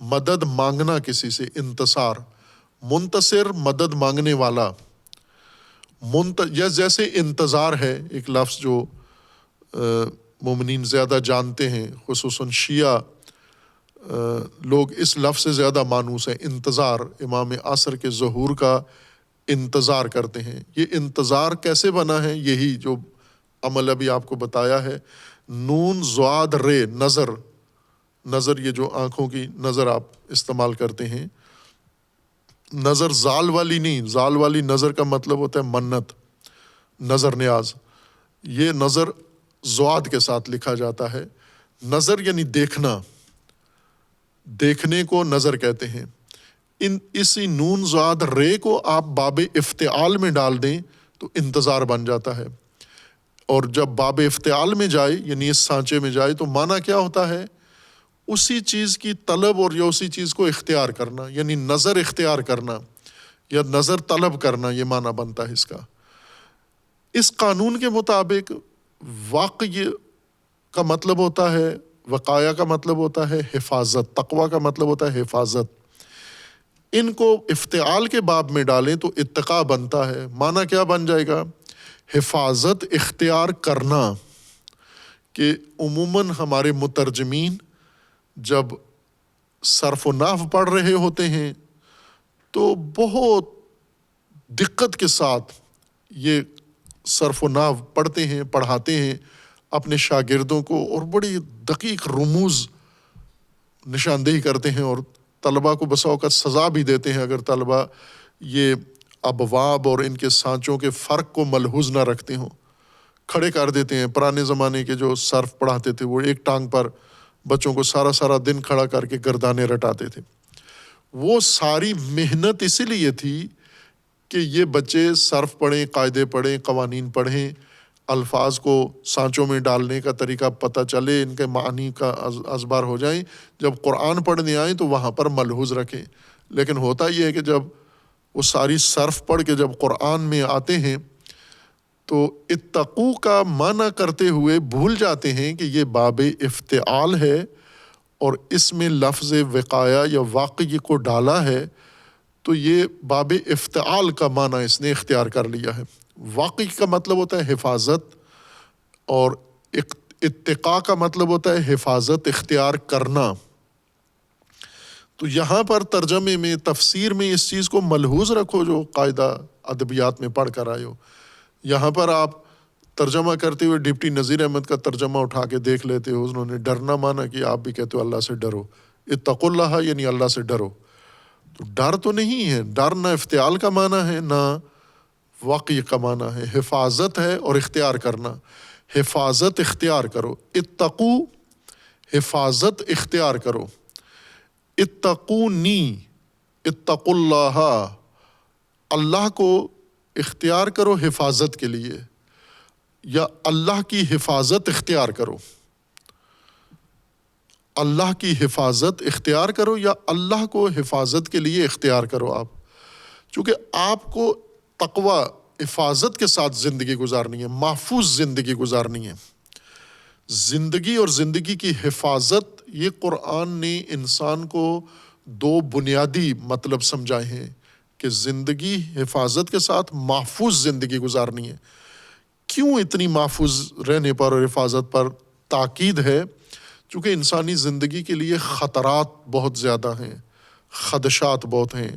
مدد مانگنا کسی سے، انتصار. منتصر مدد مانگنے والا. جیسے انتظار ہے ایک لفظ جو مومنین زیادہ جانتے ہیں، خصوصاً شیعہ لوگ اس لفظ سے زیادہ مانوس ہیں. انتظار، امام عصر کے ظہور کا انتظار کرتے ہیں. یہ انتظار کیسے بنا ہے؟ یہی جو عمل ابھی آپ کو بتایا ہے، نون ضاد رے، نظر. نظر یہ جو آنکھوں کی نظر آپ استعمال کرتے ہیں، نظر زال والی نہیں، زال والی نظر کا مطلب ہوتا ہے منت، نظر نیاز. یہ نظر ضاد کے ساتھ لکھا جاتا ہے. نظر یعنی دیکھنا، دیکھنے کو نظر کہتے ہیں. اسی نون ضاد رے کو آپ باب افتعال میں ڈال دیں تو انتظار بن جاتا ہے. اور جب باب افتعال میں جائے یعنی اس سانچے میں جائے تو معنی کیا ہوتا ہے؟ اسی چیز کی طلب اور یا اسی چیز کو اختیار کرنا، یعنی نظر اختیار کرنا یا نظر طلب کرنا، یہ معنی بنتا ہے اس کا. اس قانون کے مطابق واقع کا مطلب ہوتا ہے، وقایا کا مطلب ہوتا ہے حفاظت، تقوی کا مطلب ہوتا ہے حفاظت. ان کو افتعال کے باب میں ڈالیں تو اتقا بنتا ہے. معنی کیا بن جائے گا؟ حفاظت اختیار کرنا. کہ عموماً ہمارے مترجمین جب صرف و نحو پڑھ رہے ہوتے ہیں تو بہت دقت کے ساتھ یہ صرف و نحو پڑھتے ہیں، پڑھاتے ہیں اپنے شاگردوں کو، اور بڑی دقیق رموز نشاندہی کرتے ہیں، اور طلبہ کو بسا اوقات سزا بھی دیتے ہیں اگر طلبہ یہ ابواب اور ان کے سانچوں کے فرق کو ملحوظ نہ رکھتے ہوں. کھڑے کر دیتے ہیں. پرانے زمانے کے جو صرف پڑھاتے تھے وہ ایک ٹانگ پر بچوں کو سارا دن کھڑا کر کے گردانے رٹاتے تھے. وہ ساری محنت اسی لیے تھی کہ یہ بچے صرف پڑھیں، قاعدے پڑھیں، قوانین پڑھیں، الفاظ کو سانچوں میں ڈالنے کا طریقہ پتہ چلے، ان کے معنی کا ازبار ہو جائیں، جب قرآن پڑھنے آئیں تو وہاں پر ملحوظ رکھیں. لیکن ہوتا یہ ہے کہ جب وہ ساری صرف پڑھ کے جب قرآن میں آتے ہیں تو اتقو کا معنی کرتے ہوئے بھول جاتے ہیں کہ یہ باب افتعال ہے اور اس میں لفظ وقایا یا واقعی کو ڈالا ہے، تو یہ باب افتعال کا معنی اس نے اختیار کر لیا ہے. واقعی کا مطلب ہوتا ہے حفاظت، اور اتقاء کا مطلب ہوتا ہے حفاظت اختیار کرنا. تو یہاں پر ترجمے میں، تفسیر میں اس چیز کو ملحوظ رکھو جو قاعدہ ادبیات میں پڑھ کر آئے ہو. یہاں پر آپ ترجمہ کرتے ہوئے ڈپٹی نذیر احمد کا ترجمہ اٹھا کے دیکھ لیتے ہو، انہوں نے ڈرنا مانا کہ آپ بھی کہتے ہو اللہ سے ڈرو. اتقوا اللہ یعنی اللہ سے ڈرو. تو ڈر تو نہیں ہے، ڈر نہ افتعال کا معنی ہے نہ واقعی کا معنی ہے. حفاظت ہے اور اختیار کرنا. حفاظت اختیار کرو. اتقو، حفاظت اختیار کرو. اتقونی، اتقوا اللہ، اللہ کو اختیار کرو حفاظت کے لیے، یا اللہ کی حفاظت اختیار کرو. اللہ کی حفاظت اختیار کرو یا اللہ کو حفاظت کے لیے اختیار کرو. آپ چونکہ آپ کو تقوی، حفاظت کے ساتھ زندگی گزارنی ہے، محفوظ زندگی گزارنی ہے. زندگی اور زندگی کی حفاظت یہ قرآن نے انسان کو دو بنیادی مطلب سمجھائے ہیں کہ زندگی حفاظت کے ساتھ محفوظ زندگی گزارنی ہے۔ کیوں اتنی محفوظ رہنے پر اور حفاظت پر تاکید ہے؟ چونکہ انسانی زندگی کے لیے خطرات بہت زیادہ ہیں، خدشات بہت ہیں،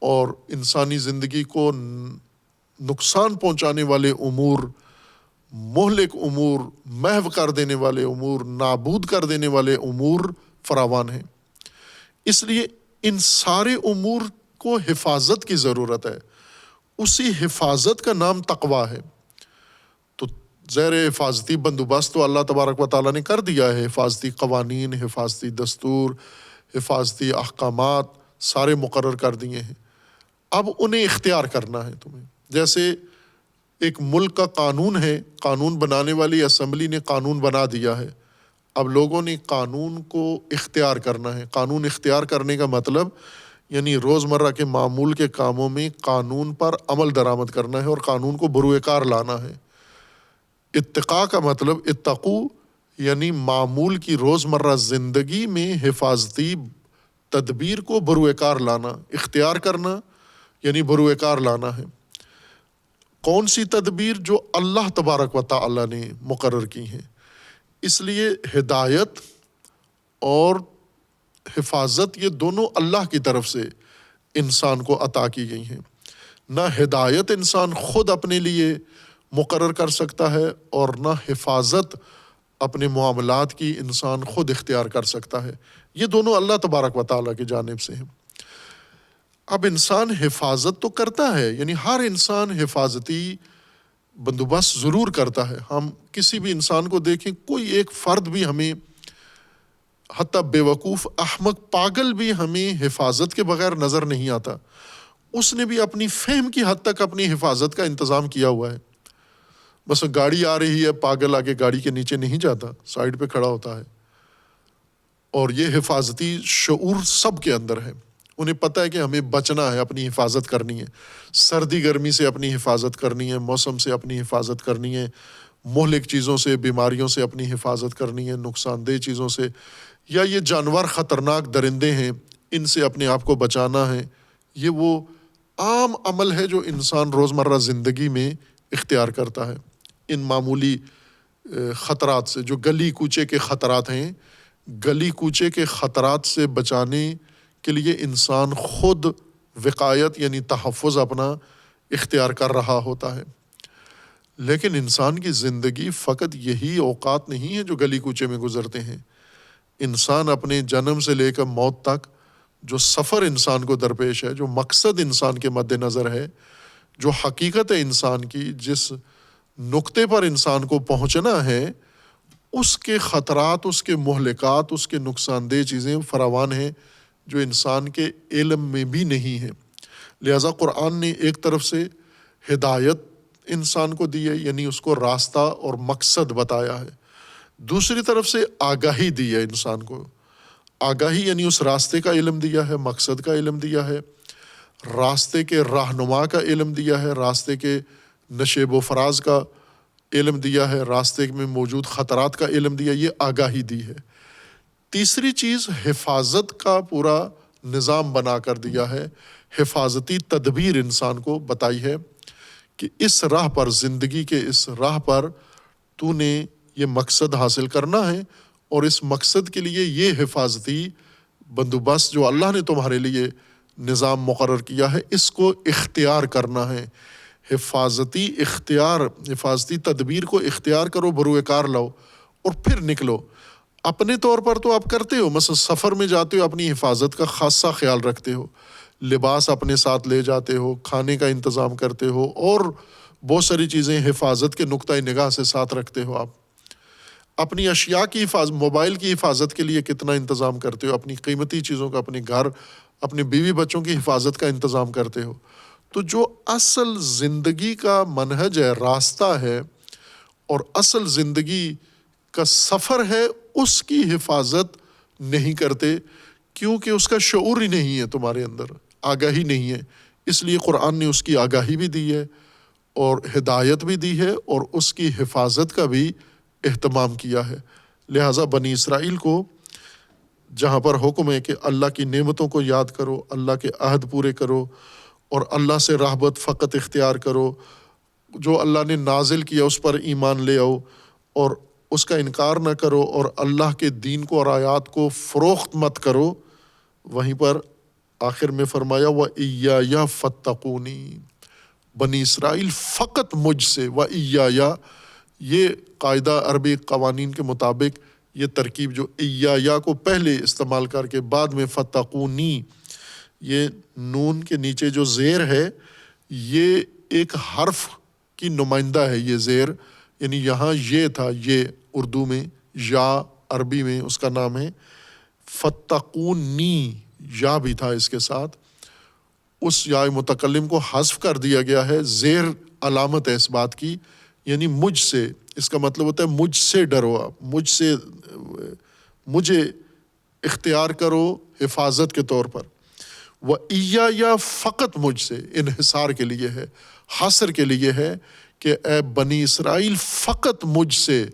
اور انسانی زندگی کو نقصان پہنچانے والے امور، مہلک امور، محو کر دینے والے امور، نابود کر دینے والے امور فراوان ہیں۔ اس لیے ان سارے امور کو حفاظت کی ضرورت ہے۔ اسی حفاظت کا نام تقویٰ ہے۔ تو زیر حفاظتی بندوبست تو اللہ تبارک و تعالیٰ نے کر دیا ہے، حفاظتی قوانین، حفاظتی دستور، حفاظتی احکامات سارے مقرر کر دیے ہیں۔ اب انہیں اختیار کرنا ہے تمہیں۔ جیسے ایک ملک کا قانون ہے، قانون بنانے والی اسمبلی نے قانون بنا دیا ہے، اب لوگوں نے قانون کو اختیار کرنا ہے۔ قانون اختیار کرنے کا مطلب یعنی روزمرہ کے معمول کے کاموں میں قانون پر عمل درآمد کرنا ہے اور قانون کو بروئے کار لانا ہے۔ اتقاء کا مطلب اتقو یعنی معمول کی روزمرہ زندگی میں حفاظتی تدبیر کو بروئے کار لانا، اختیار کرنا یعنی بروئے کار لانا ہے۔ کون سی تدبیر؟ جو اللہ تبارک و تعالیٰ نے مقرر کی ہیں۔ اس لیے ہدایت اور حفاظت یہ دونوں اللہ کی طرف سے انسان کو عطا کی گئی ہیں۔ نہ ہدایت انسان خود اپنے لیے مقرر کر سکتا ہے اور نہ حفاظت اپنے معاملات کی انسان خود اختیار کر سکتا ہے، یہ دونوں اللہ تبارک و تعالیٰ کی جانب سے ہیں۔ اب انسان حفاظت تو کرتا ہے، یعنی ہر انسان حفاظتی بندوبست ضرور کرتا ہے۔ ہم کسی بھی انسان کو دیکھیں، کوئی ایک فرد بھی ہمیں، حتیٰ بے وقوف احمق پاگل بھی ہمیں حفاظت کے بغیر نظر نہیں آتا۔ اس نے بھی اپنی فہم کی حد تک اپنی حفاظت کا انتظام کیا ہوا ہے۔ بس گاڑی آ رہی ہے، پاگل آگے گاڑی کے نیچے نہیں جاتا، سائڈ پہ کھڑا ہوتا ہے۔ اور یہ حفاظتی شعور سب کے اندر ہے، انہیں پتہ ہے کہ ہمیں بچنا ہے، اپنی حفاظت کرنی ہے، سردی گرمی سے اپنی حفاظت کرنی ہے، موسم سے اپنی حفاظت کرنی ہے، مہلک چیزوں سے، بیماریوں سے اپنی حفاظت کرنی ہے، نقصان دہ چیزوں سے، یا یہ جانور خطرناک درندے ہیں ان سے اپنے آپ کو بچانا ہے۔ یہ وہ عام عمل ہے جو انسان روزمرہ زندگی میں اختیار کرتا ہے۔ ان معمولی خطرات سے، جو گلی کوچے کے خطرات ہیں، گلی کوچے کے خطرات سے بچانے کے لیے انسان خود وقایت یعنی تحفظ اپنا اختیار کر رہا ہوتا ہے۔ لیکن انسان کی زندگی فقط یہی اوقات نہیں ہیں جو گلی کوچے میں گزرتے ہیں۔ انسان اپنے جنم سے لے کر موت تک جو سفر انسان کو درپیش ہے، جو مقصد انسان کے مد نظر ہے، جو حقیقت ہے انسان کی، جس نقطے پر انسان کو پہنچنا ہے، اس کے خطرات، اس کے مہلکات، اس کے نقصان دہ چیزیں فراوان ہیں جو انسان کے علم میں بھی نہیں ہیں۔ لہٰذا قرآن نے ایک طرف سے ہدایت انسان کو دی ہے، یعنی اس کو راستہ اور مقصد بتایا ہے، دوسری طرف سے آگاہی دی ہے انسان کو۔ آگاہی یعنی اس راستے کا علم دیا ہے، مقصد کا علم دیا ہے، راستے کے رہنما کا علم دیا ہے، راستے کے نشیب و فراز کا علم دیا ہے، راستے میں موجود خطرات کا علم دیا، یہ آگاہی دی ہے۔ تیسری چیز حفاظت کا پورا نظام بنا کر دیا ہے، حفاظتی تدبیر انسان کو بتائی ہے کہ اس راہ پر، زندگی کے اس راہ پر تو نے یہ مقصد حاصل کرنا ہے، اور اس مقصد کے لیے یہ حفاظتی بندوبست جو اللہ نے تمہارے لیے نظام مقرر کیا ہے، اس کو اختیار کرنا ہے۔ حفاظتی تدبیر کو اختیار کرو، بروئے کار لاؤ اور پھر نکلو۔ اپنے طور پر تو آپ کرتے ہو، مثلا سفر میں جاتے ہو، اپنی حفاظت کا خاصا خیال رکھتے ہو، لباس اپنے ساتھ لے جاتے ہو، کھانے کا انتظام کرتے ہو، اور بہت ساری چیزیں حفاظت کے نقطۂ نگاہ سے ساتھ رکھتے ہو۔ آپ اپنی اشیاء کی حفاظت، موبائل کی حفاظت کے لیے کتنا انتظام کرتے ہو، اپنی قیمتی چیزوں کا، اپنے گھر، اپنے بیوی بچوں کی حفاظت کا انتظام کرتے ہو۔ تو جو اصل زندگی کا منہج ہے، راستہ ہے، اور اصل زندگی کا سفر ہے، اس کی حفاظت نہیں کرتے، کیونکہ اس کا شعور ہی نہیں ہے تمہارے اندر، آگاہی نہیں ہے۔ اس لیے قرآن نے اس کی آگاہی بھی دی ہے اور ہدایت بھی دی ہے اور اس کی حفاظت کا بھی اہتمام کیا ہے۔ لہٰذا بنی اسرائیل کو جہاں پر حکم ہے کہ اللہ کی نعمتوں کو یاد کرو، اللہ کے عہد پورے کرو اور اللہ سے رغبت فقط اختیار کرو، جو اللہ نے نازل کیا اس پر ایمان لے آؤ اور اس کا انکار نہ کرو اور اللہ کے دین کو اور آیات کو فروخت مت کرو، وہیں پر آخر میں فرمایا وَإِيَّايَ فَاتَّقُونِي، بنی اسرائیل فقط مجھ سے، وَإِيَّايَ، یہ قاعدہ عربی قوانین کے مطابق یہ ترکیب جو ایایا کو پہلے استعمال کر کے بعد میں فتقونی، یہ نون کے نیچے جو زیر ہے یہ ایک حرف کی نمائندہ ہے، یہ زیر یعنی یہاں یہ تھا، یہ اردو میں، یا عربی میں اس کا نام ہے فتقونی، یا بھی تھا اس کے ساتھ، اس یا متکلم کو حذف کر دیا گیا ہے، زیر علامت ہے اس بات کی، یعنی مجھ سے، اس کا مطلب ہوتا ہے مجھ سے ڈرو، آپ مجھے اختیار کرو حفاظت کے طور پر۔ وَإِيَّايَ، فقط مجھ سے، انحصار کے لیے ہے، حصر کے لیے ہے کہ اے بنی اسرائیل فقط مجھ سے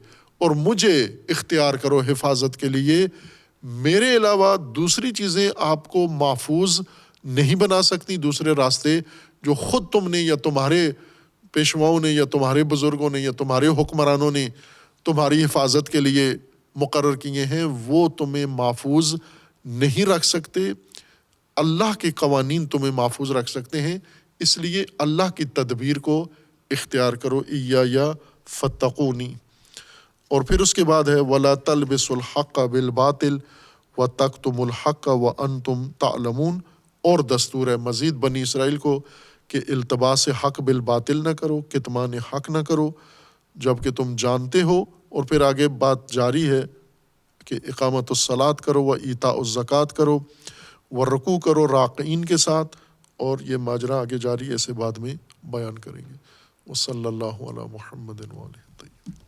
اور مجھے اختیار کرو حفاظت کے لیے، میرے علاوہ دوسری چیزیں آپ کو محفوظ نہیں بنا سکتی، دوسرے راستے جو خود تم نے یا تمہارے پیشواؤں نے یا تمہارے بزرگوں نے یا تمہارے حکمرانوں نے تمہاری حفاظت کے لیے مقرر کیے ہیں، وہ تمہیں محفوظ نہیں رکھ سکتے، اللہ کے قوانین تمہیں محفوظ رکھ سکتے ہیں، اس لیے اللہ کی تدبیر کو اختیار کرو، ایایا فتقونی۔ اور پھر اس کے بعد ہے وَلَا تَلْبِسُوا الْحَقَّ بِالْبَاطِلِ وَتَكْتُمُوا الْحَقَّ وَأَنْتُمْ تَعْلَمُونَ، اور دستور ہے مزید بنی اسرائیل کو کہ التباس حق بالباطل نہ کرو، کتمان حق نہ کرو جب کہ تم جانتے ہو، اور پھر آگے بات جاری ہے کہ اقامت الصلاۃ کرو و ایتاء الزکوٰۃ کرو و رکوع کرو راکعین کے ساتھ، اور یہ ماجرا آگے جاری ہے، اسے بعد میں بیان کریں گے۔ وصلی اللہ علی محمد وآلہ الطیبین۔